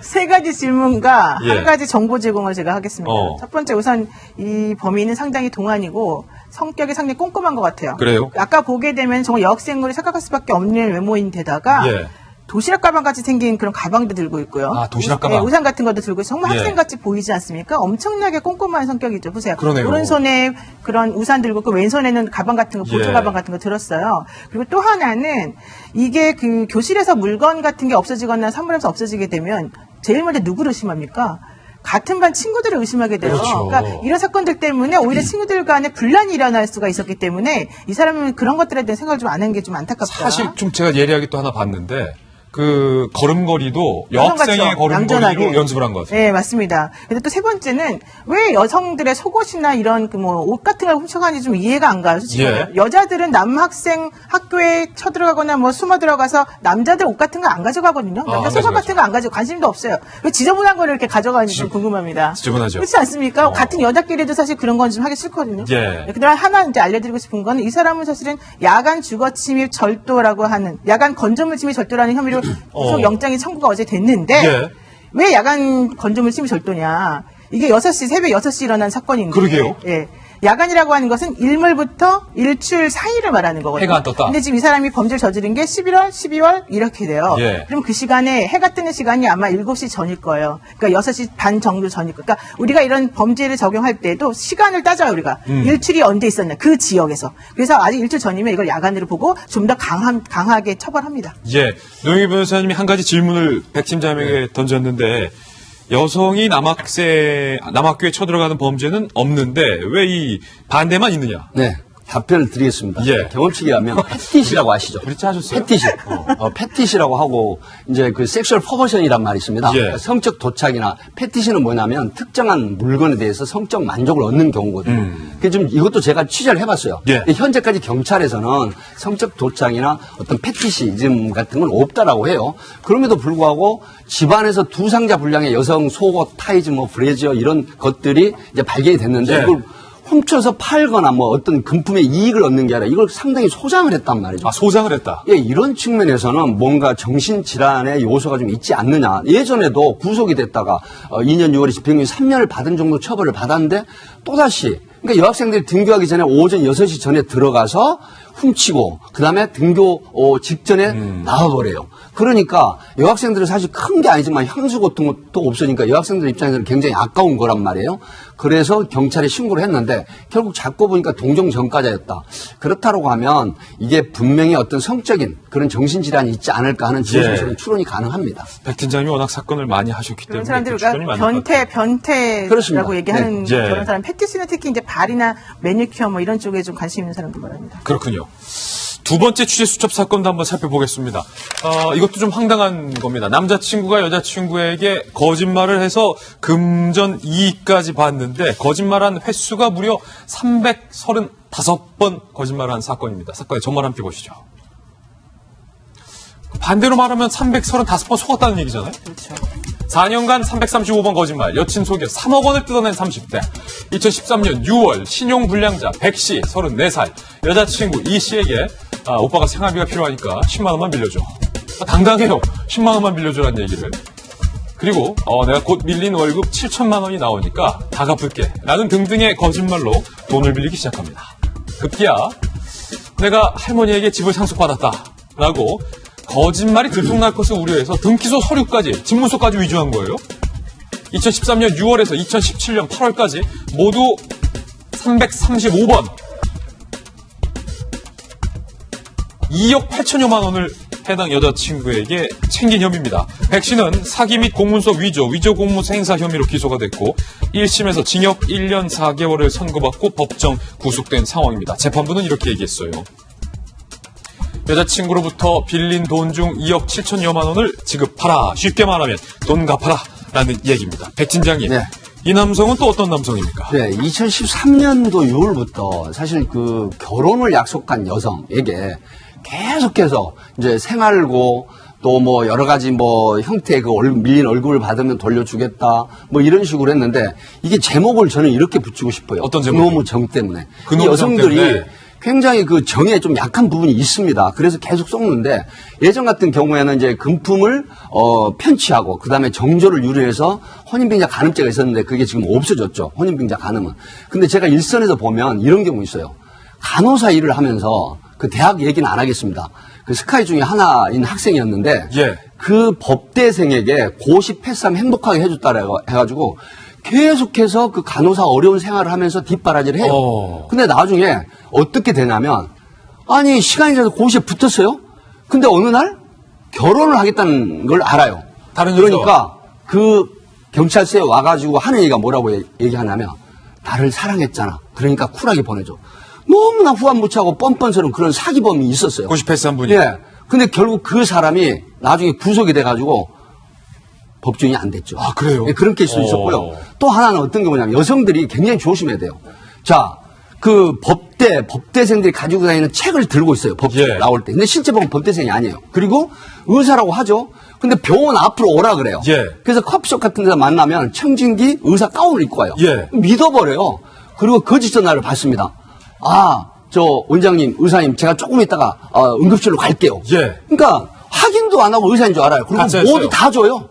3가지 질문과 예. 1가지 정보 제공을 제가 하겠습니다. 첫 번째, 우선 이 범인은 상당히 동안이고 성격이 상당히 꼼꼼한 것 같아요. 그래요? 아까 보게 되면 정말 여학생으로 생각할 수밖에 없는 외모인데다가 예. 도시락 가방 같이 생긴 그런 가방도 들고 있고요. 도시락 가방. 네, 우산 같은 것도 들고 있어요. 정말 예. 학생같이 보이지 않습니까? 엄청나게 꼼꼼한 성격이죠. 보세요. 그러네요. 오른손에 그런 우산 들고 있고 왼손에는 가방 같은 거, 보조 예. 가방 같은 거 들었어요. 그리고 또 하나는 이게 그 교실에서 물건 같은 게 없어지거나 사물함에서 없어지게 되면 제일 먼저 누구를 의심합니까? 같은 반 친구들을 의심하게 돼요. 그렇죠. 그러니까 이런 사건들 때문에 오히려 친구들 간에 분란이 일어날 수가 있었기 때문에 이 사람은 그런 것들에 대한 생각을 좀 안 한 게 좀 안타깝다. 사실 좀 제가 예리하게 또 하나 봤는데 그 걸음걸이도 여학생의 여성 같죠? 걸음걸이로 얌전하게. 연습을 한 것 같아요. 네, 맞습니다. 근데 또 세 번째는 왜 여성들의 속옷이나 이런 그 뭐 옷 같은 걸 훔쳐가는지 좀 이해가 안 가요, 솔직히. 예. 여자들은 남학생 학교에 쳐들어가거나 뭐 숨어 들어가서 남자들 옷 같은 거 안 가져가거든요. 안 남자 속옷 같은 거 안 가져 관심도 없어요. 왜 지저분한 거를 이렇게 가져가는지 좀 궁금합니다. 지저분하죠. 그렇지 않습니까? 같은 여자끼리도 사실 그런 건 좀 하기 싫거든요. 예. 그다음 하나 이제 알려드리고 싶은 거는 이 사람은 사실은 야간 주거 침입 절도라고 하는 야간 건조물 침입 절도라는 혐의로 구속 영장이 청구가 어제 됐는데 예. 왜 야간 건조물 침입 절도냐? 이게 6시 새벽 6시 일어난 사건인데. 그러게요. 예. 야간이라고 하는 것은 일몰부터 일출 사이를 말하는 거거든요. 해가 안 떴다. 근데 지금 이 사람이 범죄를 저지른 게 11월, 12월 이렇게 돼요. 예. 그럼 그 시간에 해가 뜨는 시간이 아마 7시 전일 거예요. 그러니까 6시 반 정도 전일 거예요. 그러니까 우리가 이런 범죄를 적용할 때도 시간을 따져요, 우리가. 일출이 언제 있었냐, 그 지역에서. 그래서 아직 일출 전이면 이걸 야간으로 보고 좀 더 강하게 처벌합니다. 예. 노영희 변호사님이 한 가지 질문을 백 팀장에게 던졌는데 여성이 남학교에 쳐들어가는 범죄는 없는데 왜 이 반대만 있느냐? 네. 답변을 드리겠습니다. 예. 경험치에 하면 패티시라고 아시죠? 그렇지 하셨어요? 패티시. 패티시라고 하고 이제 그 섹슈얼 퍼버션이란 말이 있습니다. 예. 그러니까 성적 도착이나 패티시는 뭐냐면 특정한 물건에 대해서 성적 만족을 얻는 경우거든요. 그게 좀 이것도 제가 취재를 해봤어요. 예. 근데 현재까지 경찰에서는 성적 도착이나 어떤 패티시즘 같은 건 없다라고 해요. 그럼에도 불구하고 집안에서 두 상자 분량의 여성 속옷, 타이즈, 뭐 브래지어 이런 것들이 이제 발견이 됐는데 예. 이걸 훔쳐서 팔거나 뭐 어떤 금품의 이익을 얻는 게 아니라 이걸 상당히 소장을 했단 말이죠. 아, 소장을 했다. 예, 이런 측면에서는 뭔가 정신질환의 요소가 좀 있지 않느냐. 예전에도 구속이 됐다가 2년 6월에 집행유예 3년을 받은 정도 처벌을 받았는데 또다시 그러니까 여학생들이 등교하기 전에 오전 6시 전에 들어가서 훔치고 그다음에 등교 직전에 나와버려요. 그러니까 여학생들은 사실 큰 게 아니지만 향수 같은 것도 없으니까 여학생들 입장에서는 굉장히 아까운 거란 말이에요. 그래서 경찰에 신고를 했는데 결국 잡고 보니까 동종 전과자였다. 그렇다고 하면 이게 분명히 어떤 성적인 그런 정신질환이 있지 않을까 하는 지혜에서는 추론이 가능합니다. 백 팀장님이 워낙 사건을 많이 하셨기 그런 때문에 사람들이 그 추론이 우리가 많을 것 같아요. 변태라고 그렇습니다. 얘기하는 네. 그런 사람, 패티시는 특히 이제 발이나 매니큐어 뭐 이런 쪽에 좀 관심 있는 사람들 말합니다. 그렇군요. 두 번째 취재 수첩 사건도 한번 살펴보겠습니다. 이것도 좀 황당한 겁니다. 남자친구가 여자친구에게 거짓말을 해서 금전 이익까지 받는데 거짓말한 횟수가 무려 335번 거짓말한 사건입니다. 사건의 전말 함께 보시죠. 반대로 말하면 335번 속았다는 얘기잖아요. 그렇죠. 4년간 335번 거짓말, 여친 속여 3억 원을 뜯어낸 30대. 2013년 6월 신용불량자 백 씨, 34살, 여자친구 이 씨에게 오빠가 생활비가 필요하니까 10만 원만 빌려줘. 당당해요. 10만 원만 빌려줘라는 얘기를. 그리고 내가 곧 밀린 월급 7천만 원이 나오니까 다 갚을게. 라는 등등의 거짓말로 돈을 빌리기 시작합니다. 급기야 내가 할머니에게 집을 상속받았다. 라고 거짓말이 들통날 것을 우려해서 등기소 서류까지, 집문서까지 위조한 거예요. 2013년 6월에서 2017년 8월까지 모두 335번 2억 8천여만 원을 해당 여자친구에게 챙긴 혐의입니다. 백 씨는 사기 및 공문서 위조 공문서 행사 혐의로 기소가 됐고 1심에서 징역 1년 4개월을 선고받고 법정 구속된 상황입니다. 재판부는 이렇게 얘기했어요. 여자친구로부터 빌린 돈 중 2억 7천여만 원을 지급하라. 쉽게 말하면 돈 갚아라. 라는 얘기입니다. 백 팀장님. 네. 이 남성은 또 어떤 남성입니까? 네, 2013년도 6월부터 사실 그 결혼을 약속한 여성에게 계속해서 이제 생활고 또 뭐 여러 가지 뭐 형태의 그 밀린 월급을 받으면 돌려주겠다 뭐 이런 식으로 했는데 이게 제목을 저는 이렇게 붙이고 싶어요. 어떤 제목? 그놈의 정 때문에. 그놈의 이 여성들이 정 때문에. 굉장히 그 정에 좀 약한 부분이 있습니다. 그래서 계속 속는데 예전 같은 경우에는 이제 금품을 편취하고 그다음에 정조를 유래해서 혼인빙자 간음죄가 있었는데 그게 지금 없어졌죠. 혼인빙자 간음은. 근데 제가 일선에서 보면 이런 경우 있어요. 간호사 일을 하면서 그 대학 얘기는 안 하겠습니다. 그 스카이 중에 하나인 학생이었는데 예. 그 법대생에게 고시 패스하면 행복하게 해줬다라고 해가지고 계속해서 그 간호사 어려운 생활을 하면서 뒷바라지를 해요. 근데 나중에 어떻게 되냐면 아니 시간이 지나서 고시에 붙었어요. 근데 어느 날 결혼을 하겠다는 걸 알아요. 그러니까 그 경찰서에 와가지고 하는 얘기가 뭐라고 얘기하냐면 나를 사랑했잖아. 그러니까 쿨하게 보내줘. 너무나 후안 무치하고 뻔뻔스러운 그런 사기범이 있었어요. 고시 패스한 분이. 예. 근데 결국 그 사람이 나중에 구속이 돼가지고 법정이 안 됐죠. 아, 그래요? 예, 그런 케이스도 있었고요. 또 하나는 어떤 경우냐면 여성들이 굉장히 조심해야 돼요. 자, 그 법대생들이 가지고 다니는 책을 들고 있어요. 법정 나올 때. 근데 실제 보면 법대생이 아니에요. 그리고 의사라고 하죠. 근데 병원 앞으로 오라 그래요. 그래서 커피숍 같은 데서 만나면 청진기 의사 가운을 입고 와요. 믿어버려요. 그리고 거짓 전화를 받습니다. 아, 저 원장님, 의사님, 제가 조금 있다가 응급실로 갈게요. 그러니까 확인도 안 하고 의사인 줄 알아요. 그리고 모두 다 줘요.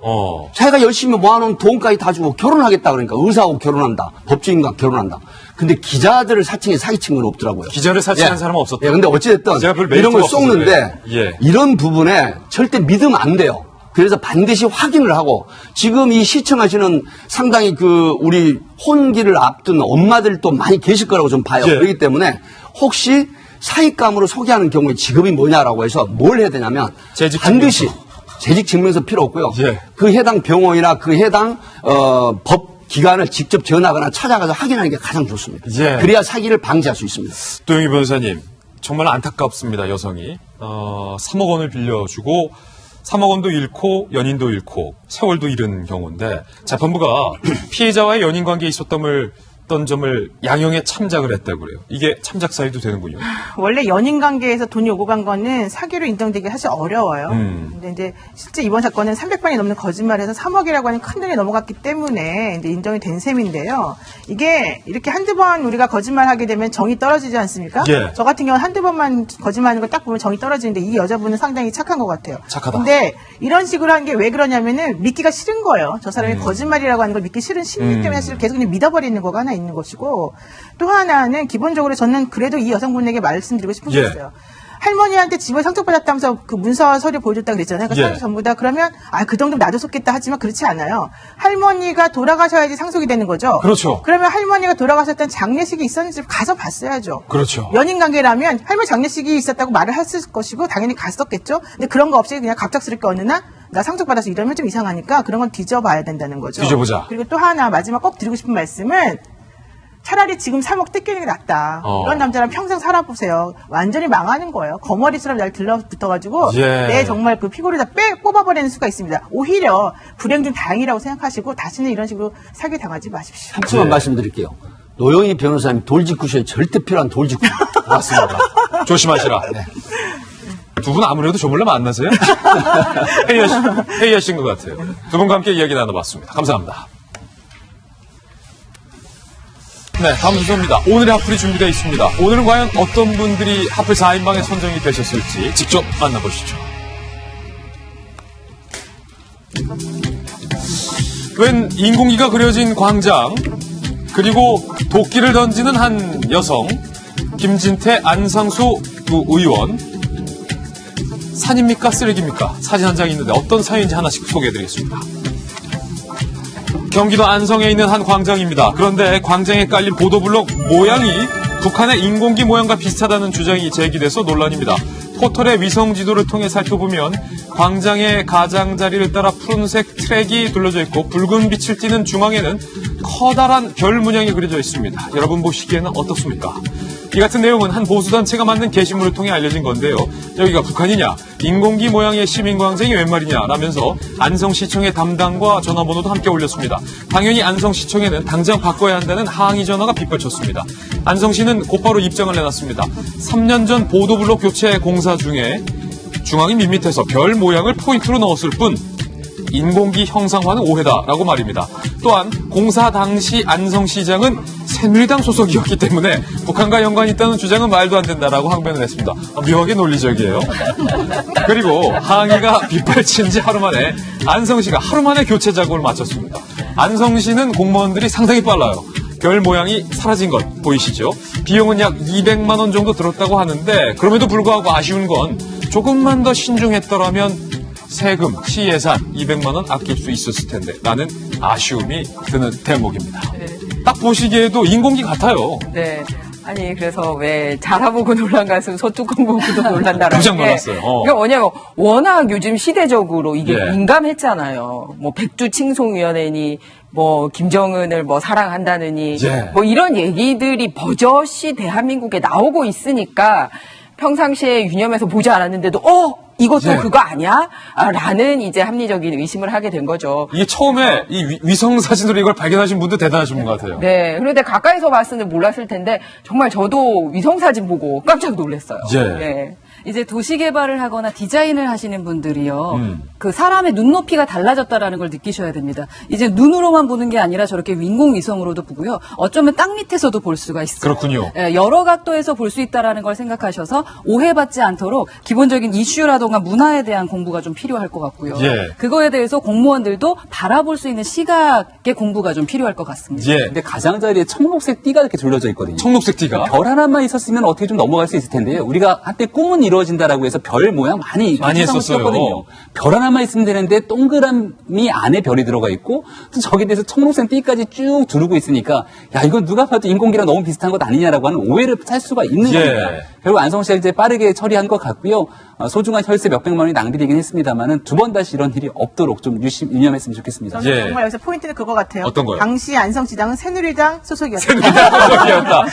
자기가 열심히 모아놓은 돈까지 다 주고 결혼하겠다 그러니까 의사하고 결혼한다. 법조인과 결혼한다. 근데 기자들을 사칭해 사기친 건 없더라고요. 기자를 사칭한 사람은 없었다. 근데 어찌됐든 이런 걸 쏘는데 이런 부분에 절대 믿으면 안 돼요. 그래서 반드시 확인을 하고 지금 이 시청하시는 상당히 그 우리 혼기를 앞둔 엄마들도 많이 계실 거라고 좀 봐요. 그렇기 때문에 혹시 사익감으로 소개하는 경우에 직업이 뭐냐라고 해서 뭘 해야 되냐면 반드시 재직 증명서 필요 없고요. 그 해당 병원이나 그 해당 법 기관을 직접 전화하거나 찾아가서 확인하는 게 가장 좋습니다. 그래야 사기를 방지할 수 있습니다. 도영희 변호사님, 정말 안타깝습니다. 여성이 3억 원을 빌려주고 3억 원도 잃고 연인도 잃고 세월도 잃은 경우인데 재판부가 피해자와의 연인 관계에 있었던 점을 양형에 참작을 했다고 그래요. 이게 참작 사유도 되는군요. 원래 연인 관계에서 돈이 오고 간 거는 사기로 인정되기 사실 어려워요. 근데 이제 실제 이번 사건은 300번이 넘는 거짓말에서 3억이라고 하는 큰 돈이 넘어갔기 때문에 이제 인정이 된 셈인데요. 이게 이렇게 한두 번 우리가 거짓말하게 되면 정이 떨어지지 않습니까? 저 같은 경우는 한두 번만 거짓말하는 걸 딱 보면 정이 떨어지는데 이 여자분은 상당히 착한 것 같아요. 착하다. 근데 이런 식으로 한 게 왜 그러냐면은 믿기가 싫은 거예요. 저 사람이 거짓말이라고 하는 걸 믿기 싫은 심리 때문에 사실 계속 그냥 믿어버리는 거가 하나 있는 것이고, 또 하나는 기본적으로 저는 그래도 이 여성분에게 말씀드리고 싶은 게 있어요. 할머니한테 집을 상속받았다면서 그 문서 서류 보여줬다고 그랬잖아요. 그 서류 전부 다 그러면 그 정도면 나도 속겠다 하지만 그렇지 않아요. 할머니가 돌아가셔야지 상속이 되는 거죠. 그렇죠. 그러면 할머니가 돌아가셨던 장례식이 있었는지 가서 봤어야죠. 그렇죠. 연인 관계라면 할머니 장례식이 있었다고 말을 했을 것이고 당연히 갔었겠죠. 근데 그런 거 없이 그냥 갑작스럽게 어느 날 나 상속받아서 이러면 좀 이상하니까 그런 건 뒤져봐야 된다는 거죠. 뒤져보자. 그리고 또 하나 마지막 꼭 드리고 싶은 말씀은 차라리 지금 3억 뜯기는 게 낫다. 이런 남자랑 평생 살아보세요. 완전히 망하는 거예요. 거머리처럼 날 들러붙어가지고 내 정말 그 피고를 다 뽑아버리는 수가 있습니다. 오히려 불행 중 다행이라고 생각하시고 다시는 이런 식으로 사기 당하지 마십시오. 한 초만 말씀드릴게요. 노영희 변호사님 돌직구쇼에 절대 필요한 돌직구. 맞습니다. 조심하시라. 두 분 아무래도 저 몰래 만나세요? 회의하신 것 같아요. 두 분과 함께 이야기 나눠봤습니다. 감사합니다. 네, 다음 순서입니다. 오늘의 핫플이 준비되어 있습니다. 오늘은 과연 어떤 분들이 핫플 4인방에 선정이 되셨을지 직접 만나보시죠. 웬 인공기가 그려진 광장, 그리고 도끼를 던지는 한 여성, 김진태 안상수 의원, 산입니까 쓰레기입니까? 사진 한 장 있는데 어떤 사연인지 하나씩 소개해드리겠습니다. 경기도 안성에 있는 한 광장입니다. 그런데 광장에 깔린 보도블록 모양이 북한의 인공기 모양과 비슷하다는 주장이 제기돼서 논란입니다. 포털의 위성 지도를 통해 살펴보면 광장의 가장자리를 따라 푸른색 트랙이 둘러져 있고 붉은 빛을 띠는 중앙에는 커다란 별 문양이 그려져 있습니다. 여러분 보시기에는 어떻습니까? 이 같은 내용은 한 보수단체가 만든 게시물을 통해 알려진 건데요. 여기가 북한이냐, 인공기 모양의 시민광장이 웬 말이냐 라면서 안성시청의 담당과 전화번호도 함께 올렸습니다. 당연히 안성시청에는 당장 바꿔야 한다는 항의 전화가 빗발쳤습니다. 안성시는 곧바로 입장을 내놨습니다. 3년 전 보도블록 교체 공사 중에 중앙이 밋밋해서 별 모양을 포인트로 넣었을 뿐 인공기 형상화는 오해다라고 말입니다. 또한 공사 당시 안성시장은 새누리당 소속이었기 때문에 북한과 연관이 있다는 주장은 말도 안 된다라고 항변을 했습니다. 묘하게 논리적이에요. 그리고 항의가 빗발친 지 하루 만에 안성시가 하루 만에 교체 작업을 마쳤습니다. 안성시는 공무원들이 상당히 빨라요. 별 모양이 사라진 것 보이시죠? 비용은 약 200만 원 정도 들었다고 하는데 그럼에도 불구하고 아쉬운 건 조금만 더 신중했더라면 세금, 시예산 200만 원 아낄 수 있었을 텐데 라는 아쉬움이 드는 대목입니다. 딱 보시기에도 인공기 같아요. 네. 아니 그래서 왜 자라보고 놀란 가슴 소뚜껑 보고도 놀란다라는 깜짝 게 놀랐어요. 그러니까 뭐냐면 워낙 요즘 시대적으로 이게 민감했잖아요. 뭐 백두칭송위원회니 뭐 김정은을 뭐 사랑한다느니 뭐 이런 얘기들이 버젓이 대한민국에 나오고 있으니까 평상시에 유념해서 보지 않았는데도 이것도 예. 그거 아니야? 라는 이제 합리적인 의심을 하게 된 거죠. 이게 처음에 이 위성 사진으로 이걸 발견하신 분도 대단하신 분 같아요. 네. 그런데 가까이서 봤으면 몰랐을 텐데 정말 저도 위성 사진 보고 깜짝 놀랐어요. 예. 네. 이제 도시 개발을 하거나 디자인을 하시는 분들이요. 그 사람의 눈높이가 달라졌다라는 걸 느끼셔야 됩니다. 이제 눈으로만 보는 게 아니라 저렇게 인공위성으로도 보고요. 어쩌면 땅 밑에서도 볼 수가 있어요. 그렇군요. 예, 여러 각도에서 볼 수 있다라는 걸 생각하셔서 오해받지 않도록 기본적인 이슈라던가 문화에 대한 공부가 좀 필요할 것 같고요. 예. 그거에 대해서 공무원들도 바라볼 수 있는 시각의 공부가 좀 필요할 것 같습니다. 예. 근데 가장자리에 청록색 띠가 이렇게 둘러져 있거든요. 청록색 띠가. 별 하나만 있었으면 어떻게 좀 넘어갈 수 있을 텐데요. 우리가 한때 꿈은 이루어진다라고 해서 별 모양 많이 했었어요. 썼거든요. 별 하나만 있으면 되는데 동그라미 안에 별이 들어가 있고 또 저기에 대해서 청록색 띠까지 쭉 두르고 있으니까 야 이건 누가 봐도 인공기랑 너무 비슷한 것 아니냐라고 하는 오해를 살 수가 있는 예. 겁니다. 결국 안성시가 이제 빠르게 처리한 것 같고요. 소중한 혈세 몇백만 원이 낭비되긴 했습니다만은 두 번 다시 이런 일이 없도록 좀 유념했으면 좋겠습니다. 저는 예. 정말 여기서 포인트는 그거 같아요. 어떤 거요? 당시 안성시장은 새누리당 소속이었어요. 정무적이었다.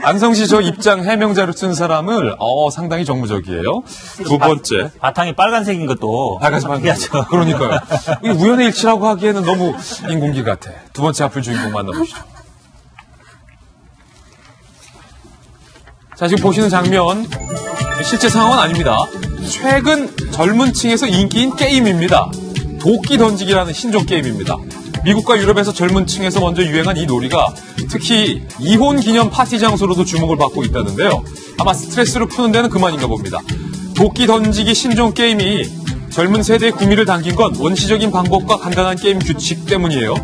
안성시 저 입장 해명자를 쓴 사람을 상당히 정무적이에요. 두 번째. 바탕이 빨간색인 것도 하죠. 그러니까요. 이 우연의 일치라고 하기에는 너무 인공기 같아. 두 번째 하필 주인공 만나보시죠. 자, 지금 보시는 장면 실제 상황은 아닙니다. 최근 젊은 층에서 인기인 게임입니다. 도끼 던지기라는 신종 게임입니다. 미국과 유럽에서 젊은 층에서 먼저 유행한 이 놀이가 특히 이혼 기념 파티 장소로도 주목을 받고 있다는데요. 아마 스트레스를 푸는 데는 그만인가 봅니다. 도끼 던지기 신종 게임이 젊은 세대의 구미를 당긴 건 원시적인 방법과 간단한 게임 규칙 때문이에요.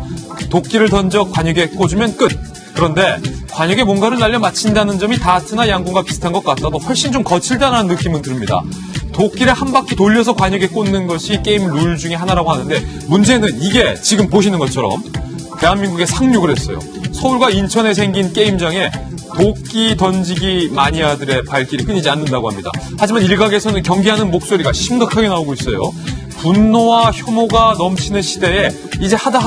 도끼를 던져 관역에 꽂으면 끝. 그런데 관역에 뭔가를 날려 맞힌다는 점이 다트나 양궁과 비슷한 것 같아도 훨씬 좀 거칠다는 느낌은 듭니다. 도끼를 한 바퀴 돌려서 관역에 꽂는 것이 게임 룰 중에 하나라고 하는데 문제는 이게 지금 보시는 것처럼 대한민국에 상륙을 했어요. 서울과 인천에 생긴 게임장에 도끼 던지기 마니아들의 발길이 끊이지 않는다고 합니다. 하지만 일각에서는 경계하는 목소리가 심각하게 나오고 있어요. 분노와 혐오가 넘치는 시대에 이제 하다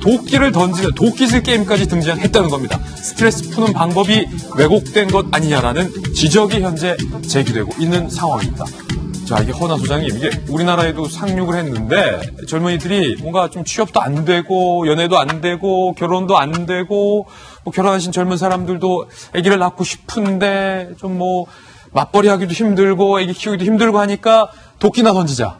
도끼를 던지는 도끼질 게임까지 등장했다는 겁니다. 스트레스 푸는 방법이 왜곡된 것 아니냐라는 지적이 현재 제기되고 있는 상황입니다. 자, 이게 허나 소장님, 이게 우리나라에도 상륙을 했는데 젊은이들이 뭔가 좀 취업도 안 되고 연애도 안 되고 결혼도 안 되고 뭐 결혼하신 젊은 사람들도 아기를 낳고 싶은데 좀 뭐 맞벌이 하기도 힘들고 아기 키우기도 힘들고 하니까 도끼나 던지자.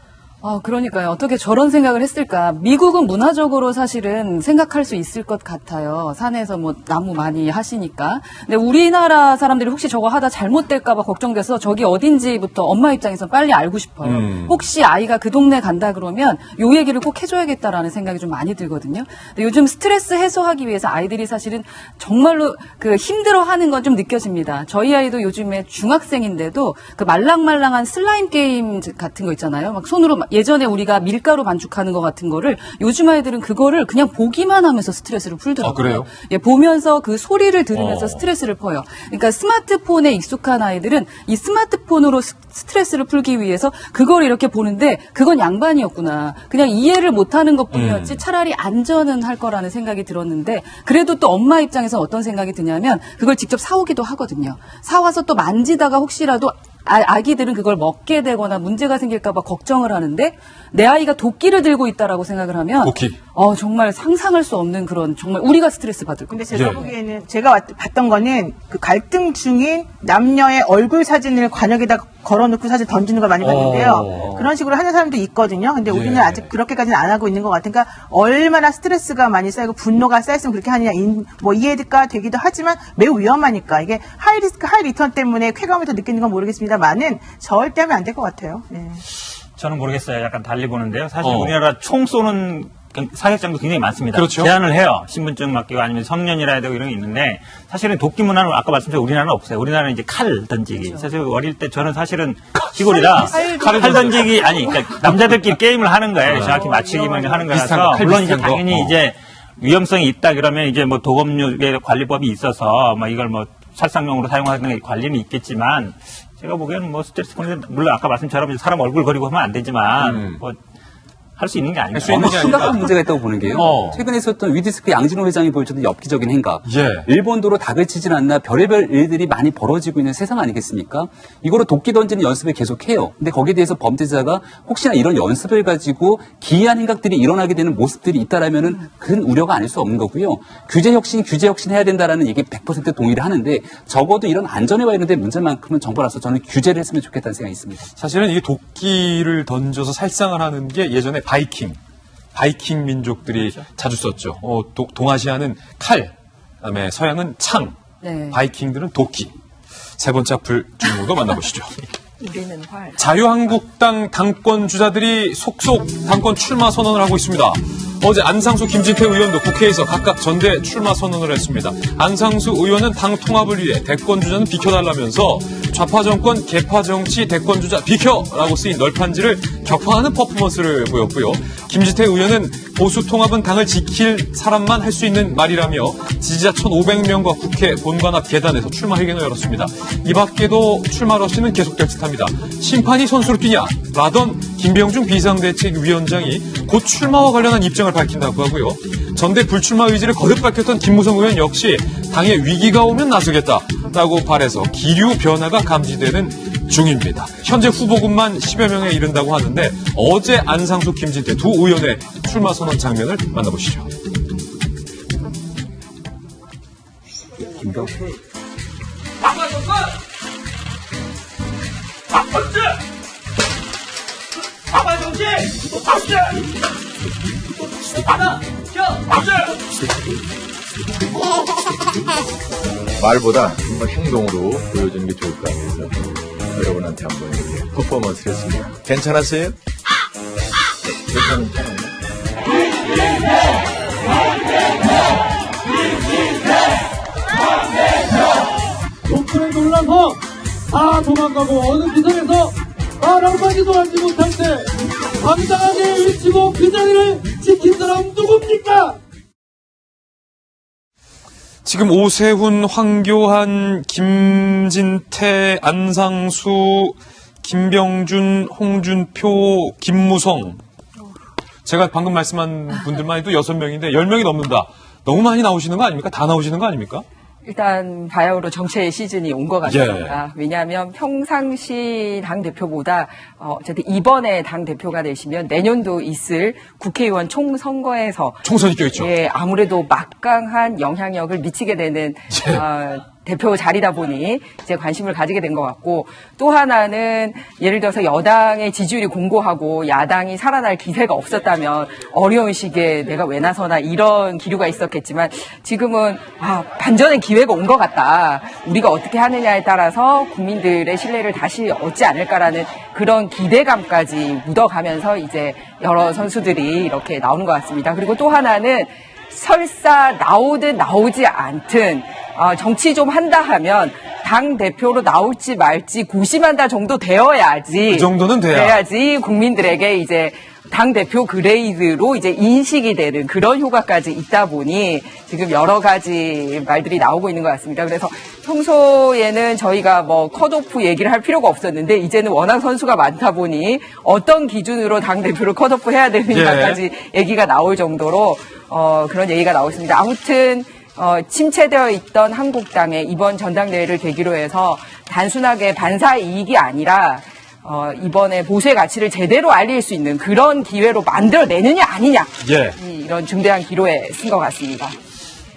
그러니까요. 어떻게 저런 생각을 했을까? 미국은 문화적으로 사실은 생각할 수 있을 것 같아요. 산에서 뭐 나무 많이 하시니까. 근데 우리나라 사람들이 혹시 저거 하다 잘못될까봐 걱정돼서 저기 어딘지부터 엄마 입장에서 빨리 알고 싶어요. 혹시 아이가 그 동네 간다 그러면 요 얘기를 꼭 해줘야겠다라는 생각이 좀 많이 들거든요. 근데 요즘 스트레스 해소하기 위해서 아이들이 사실은 정말로 그 힘들어하는 건 좀 느껴집니다. 저희 아이도 요즘에 중학생인데도 그 말랑말랑한 슬라임 게임 같은 거 있잖아요. 막 손으로 예전에 우리가 밀가루 반죽하는 것 같은 거를 요즘 아이들은 그거를 그냥 보기만 하면서 스트레스를 풀더라고요. 그래요? 예, 보면서 그 소리를 들으면서 스트레스를 풀어요. 그러니까 스마트폰에 익숙한 아이들은 이 스마트폰으로 스트레스를 풀기 위해서 그걸 이렇게 보는데 그건 양반이었구나. 그냥 이해를 못하는 것뿐이었지 차라리 안전은 할 거라는 생각이 들었는데 그래도 또 엄마 입장에서 어떤 생각이 드냐면 그걸 직접 사오기도 하거든요. 사와서 또 만지다가 혹시라도 아기들은 그걸 먹게 되거나 문제가 생길까봐 걱정을 하는데 내 아이가 도끼를 들고 있다라고 생각을 하면 도끼. 정말 상상할 수 없는 그런 정말 우리가 스트레스 받을 근데 거예요. 제가 보기에는 제가 봤던 거는 그 갈등 중인 남녀의 얼굴 사진을 관역에다 걸어놓고 사진 던지는 걸 많이 봤는데요. 그런 식으로 하는 사람도 있거든요. 근데 우리는 아직 그렇게까지는 안 하고 있는 것 같으니까 얼마나 스트레스가 많이 쌓이고 분노가 쌓였으면 그렇게 하느냐 뭐 이해가 되기도 하지만 매우 위험하니까 이게 하이 리스크 하이 리턴 때문에 쾌감을 더 느끼는 건 모르겠습니다만은 절대 하면 안 될 것 같아요. 네. 저는 모르겠어요. 약간 달리 보는데요. 사실 우리나라 총 쏘는 사격장도 굉장히 많습니다. 그렇죠. 제한을 해요. 신분증 맡기고 아니면 성년이라 해야 되고 이런 게 있는데 사실은 도끼 문화는 아까 말씀드린 우리나라는 없어요. 우리나라는 이제 칼 던지기. 그렇죠. 사실 어릴 때 저는 사실은 시골이라 칼 던지기 그러니까 남자들끼리 게임을 하는 거예요. 정확히 맞추기만 하는 거라서 물론 이제 당연히 이제 위험성이 있다 그러면 이제 뭐 도검육의 관리법이 있어서 뭐 이걸 뭐 살상용으로 사용하는 관리는 있겠지만 제가 보기에는 뭐 스트레스 푸는데 물론 아까 말씀처럼 사람 얼굴 거리고 하면 안 되지만 뭐 할 수 있는 게 아닙니다. 저는 심각한 문제가 있다고 보는 게요. 최근에 있었던 위디스크 양진호 회장이 보여줬던 엽기적인 행각. 일본도로 닭을 치질 않나 별의별 일들이 많이 벌어지고 있는 세상 아니겠습니까? 이거로 도끼 던지는 연습을 계속해요. 근데 거기에 대해서 범죄자가 혹시나 이런 연습을 가지고 기이한 행각들이 일어나게 되는 모습들이 있다라면은 큰 우려가 아닐 수 없는 거고요. 규제 혁신 해야 된다라는 얘기 100% 동의를 하는데 적어도 이런 안전에 관련된 문제만큼은 정부라서 저는 규제를 했으면 좋겠다는 생각이 있습니다. 사실은 이게 도끼를 던져서 살상을 하는 게 예전에 바이킹 민족들이 자주 썼죠. 동아시아는 칼, 그다음에 서양은 창, 네. 바이킹들은 도끼. 세 번째 앞을 중국어 만나보시죠. 우리는 활. 자유한국당 당권 주자들이 속속 당권 출마 선언을 하고 있습니다. 어제 안상수, 김진태 의원도 국회에서 각각 전대 출마 선언을 했습니다. 안상수 의원은 당 통합을 위해 대권 주자는 비켜달라면서 좌파 정권, 개파 정치, 대권 주자 비켜라고 쓰인 널판지를 격파하는 퍼포먼스를 보였고요. 김진태 의원은 보수 통합은 당을 지킬 사람만 할 수 있는 말이라며 지지자 1,500명과 국회 본관 앞 계단에서 출마 회견을 열었습니다. 이 밖에도 출마 러시는 계속될 듯합니다. 심판이 선수를 뛰냐? 라던 김병중 비상대책위원장이 곧 출마와 관련한 입장을 밝힌다고 하고요. 전대 불출마 의지를 거듭 밝혔던 김무성 의원 역시 당에 위기가 오면 나서겠다라고 발해서 기류 변화가 감지되는 중입니다. 현재 후보군만 10여 명에 이른다고 하는데 어제 안상수, 김진태 두 의원의 출마 선언 장면을 만나보시죠. 김병중. 말보다 한번 행동으로 보여주는 게 좋을 것 같아서 여러분한테 한번 이렇게 퍼포먼스를 했습니다. 괜찮았어요? 괜찮아요. 독수에 놀라서 다 도망가고 어느 기선에서 말한마디도 하지 못할 때 당당하게 외치고 그 자리를 지킨 사람 누굽니까? 지금 오세훈, 황교안, 김진태, 안상수, 김병준, 홍준표, 김무성. 제가 방금 말씀한 분들만 해도 6명인데 10명이 넘는다. 너무 많이 나오시는 거 아닙니까? 다 나오시는 거 아닙니까? 일단 바야흐로 정체의 시즌이 온 것 같습니다. 왜냐하면 평상시 당대표보다 어쨌든 이번에 당대표가 되시면 내년도 있을 국회의원 총선거에서 총선이 껴있죠. 예, 아무래도 막강한 영향력을 미치게 되는 대표 자리다 보니 이제 관심을 가지게 된 것 같고, 또 하나는 예를 들어서 여당의 지지율이 공고하고 야당이 살아날 기세가 없었다면 어려운 시기에 내가 왜 나서나 이런 기류가 있었겠지만 지금은 반전의 기회가 온 것 같다. 우리가 어떻게 하느냐에 따라서 국민들의 신뢰를 다시 얻지 않을까라는 그런 기대감까지 묻어가면서 이제 여러 선수들이 이렇게 나오는 것 같습니다. 그리고 또 하나는 설사 나오든 나오지 않든 정치 좀 한다 하면 당 대표로 나올지 말지 고심한다 정도 되어야지. 그 정도는 돼야지 국민들에게 이제 당 대표 그레이드로 이제 인식이 되는 그런 효과까지 있다 보니 지금 여러 가지 말들이 나오고 있는 것 같습니다. 그래서 평소에는 저희가 뭐 컷오프 얘기를 할 필요가 없었는데 이제는 워낙 선수가 많다 보니 어떤 기준으로 당 대표를 컷오프 해야 되느냐까지 얘기가 나올 정도로 그런 얘기가 나오고 있습니다. 아무튼 침체되어 있던 한국당의 이번 전당대회를 계기로 해서 단순하게 반사 이익이 아니라 이번에 보수의 가치를 제대로 알릴 수 있는 그런 기회로 만들어내느냐 아니냐. 이런 중대한 기로에 쓴 것 같습니다.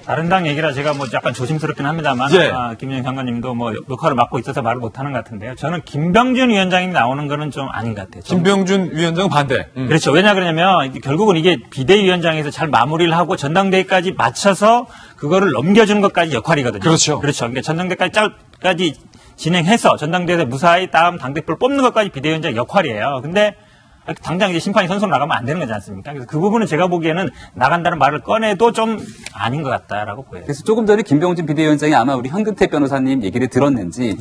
다른 당 얘기라 제가 뭐 약간 조심스럽긴 합니다만 김영희 장관님도 뭐 역할을 맡고 있어서 말을 못하는 것 같은데요. 저는 김병준 위원장이 나오는 거는 좀 아닌 것 같아요. 김병준 위원장은 반대. 그렇죠. 왜냐 그러냐면 결국은 이게 비대위원장에서 잘 마무리를 하고 전당대회까지 맞춰서 그거를 넘겨주는 것까지 역할이거든요. 그렇죠. 그러니까 전당대회까지 진행해서 전당대회에서 무사히 다음 당대표를 뽑는 것까지 비대위원장 역할이에요. 근데 당장 이제 심판이 선수로 나가면 안 되는 거지 않습니까? 그래서 그 부분은 제가 보기에는 나간다는 말을 꺼내도 좀 아닌 것 같다라고 보여요. 그래서 조금 전에 김병준 비대위원장이 아마 우리 현근태 변호사님 얘기를 들었는지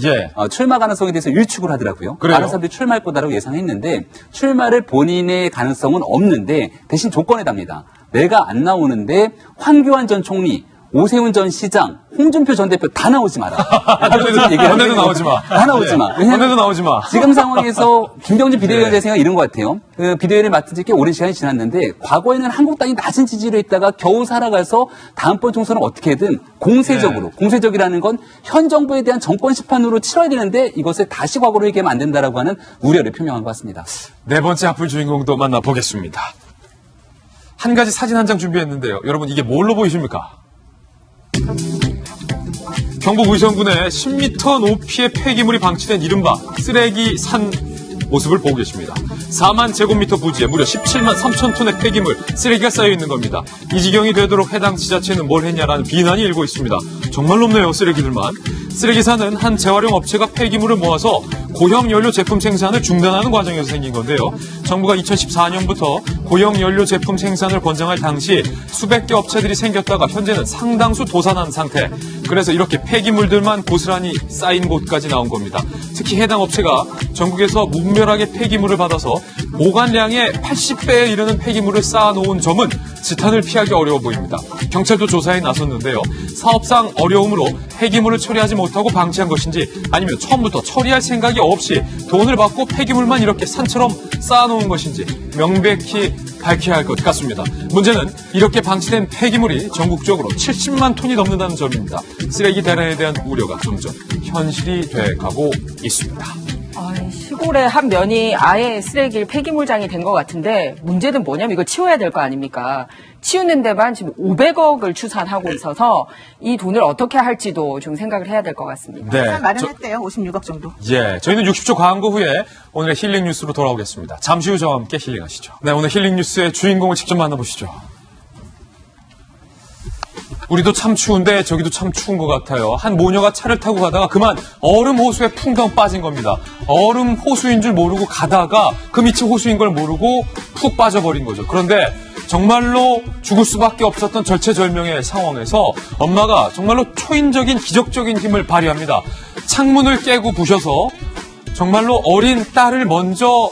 출마 가능성에 대해서 일축을 하더라고요. 그래요? 다른 사람들이 출마할 거다라고 예상했는데 출마를 본인의 가능성은 없는데 대신 조건에 답니다. 내가 안 나오는데 황교안 전 총리 오세훈 전 시장, 홍준표 전 대표 다 나오지 마라. 원내도 나오지 마. 다 나오지 마. 원내도 나오지 마. 지금 상황에서 김병준 비대위원장의 생각이 이런 것 같아요. 그 비대위를 맡은 지 꽤 오랜 시간이 지났는데 과거에는 한국당이 낮은 지지로 있다가 겨우 살아가서 다음번 총선을 어떻게든 공세적이라는 건 현 정부에 대한 정권 심판으로 치러야 되는데 이것을 다시 과거로 얘기하면 안 된다라고 하는 우려를 표명한 것 같습니다. 네 번째 악플 주인공도 만나보겠습니다. 한 가지 사진 한 장 준비했는데요. 여러분 이게 뭘로 보이십니까? 경북 의성군에 10m 높이의 폐기물이 방치된 이른바 쓰레기 산 모습을 보고 계십니다. 4만 제곱미터 부지에 무려 17만 3천 톤의 폐기물, 쓰레기가 쌓여 있는 겁니다. 이 지경이 되도록 해당 지자체는 뭘 했냐라는 비난이 일고 있습니다. 정말 높네요, 쓰레기들만. 쓰레기산은 한 재활용 업체가 폐기물을 모아서 고형 연료 제품 생산을 중단하는 과정에서 생긴 건데요. 정부가 2014년부터 고형 연료 제품 생산을 권장할 당시 수백 개 업체들이 생겼다가 현재는 상당수 도산한 상태. 그래서 이렇게 폐기물들만 고스란히 쌓인 곳까지 나온 겁니다. 특히 해당 업체가 전국에서 무분별하게 폐기물을 받아서 보관량의 80배에 이르는 폐기물을 쌓아놓은 점은 지탄을 피하기 어려워 보입니다. 경찰도 조사에 나섰는데요. 사업상 어려움으로 폐기물을 처리하지 못하고 방치한 것인지 아니면 처음부터 처리할 생각이 없이 돈을 받고 폐기물만 이렇게 산처럼 쌓아놓은 것인지 명백히 밝혀야 할 것 같습니다. 문제는 이렇게 방치된 폐기물이 전국적으로 70만 톤이 넘는다는 점입니다. 쓰레기 대란에 대한 우려가 점점 현실이 돼가고 있습니다. 시골의 한 면이 아예 쓰레기 폐기물장이 된 것 같은데 문제는 뭐냐면 이걸 치워야 될 거 아닙니까? 치우는 데만 지금 500억을 추산하고 있어서 이 돈을 어떻게 할지도 좀 생각을 해야 될 것 같습니다. 네, 마련했대요. 56억 정도. 예, 저희는 60초 광고 후에 오늘의 힐링 뉴스로 돌아오겠습니다. 잠시 후 저와 함께 힐링하시죠. 네, 오늘 힐링 뉴스의 주인공을 직접 만나보시죠. 우리도 참 추운데 저기도 참 추운 것 같아요. 한 모녀가 차를 타고 가다가 그만 얼음 호수에 풍덩 빠진 겁니다. 얼음 호수인 줄 모르고 가다가 그 밑이 호수인 걸 모르고 푹 빠져버린 거죠. 그런데 정말로 죽을 수밖에 없었던 절체절명의 상황에서 엄마가 정말로 초인적인 기적적인 힘을 발휘합니다. 창문을 깨고 부셔서 정말로 어린 딸을 먼저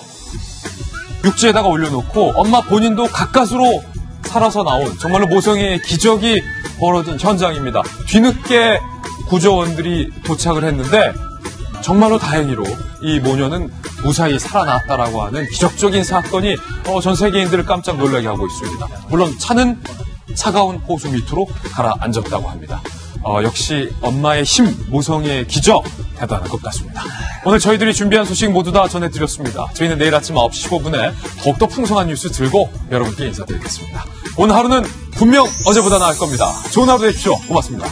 육지에다가 올려놓고 엄마 본인도 가까스로 살아서 나온 정말로 모성애의 기적이 벌어진 현장입니다. 뒤늦게 구조원들이 도착을 했는데 정말로 다행히로 이 모녀는 무사히 살아났다라고 하는 기적적인 사건이 전 세계인들을 깜짝 놀라게 하고 있습니다. 물론 차는 차가운 호수 밑으로 가라앉았다고 합니다. 역시 엄마의 힘, 모성애의 기적 대단한 것 같습니다. 오늘 저희들이 준비한 소식 모두 다 전해드렸습니다. 저희는 내일 아침 9시 15분에 더욱더 풍성한 뉴스 들고 여러분께 인사드리겠습니다. 오늘 하루는 분명 어제보다 나을 겁니다. 좋은 하루 되십시오. 고맙습니다.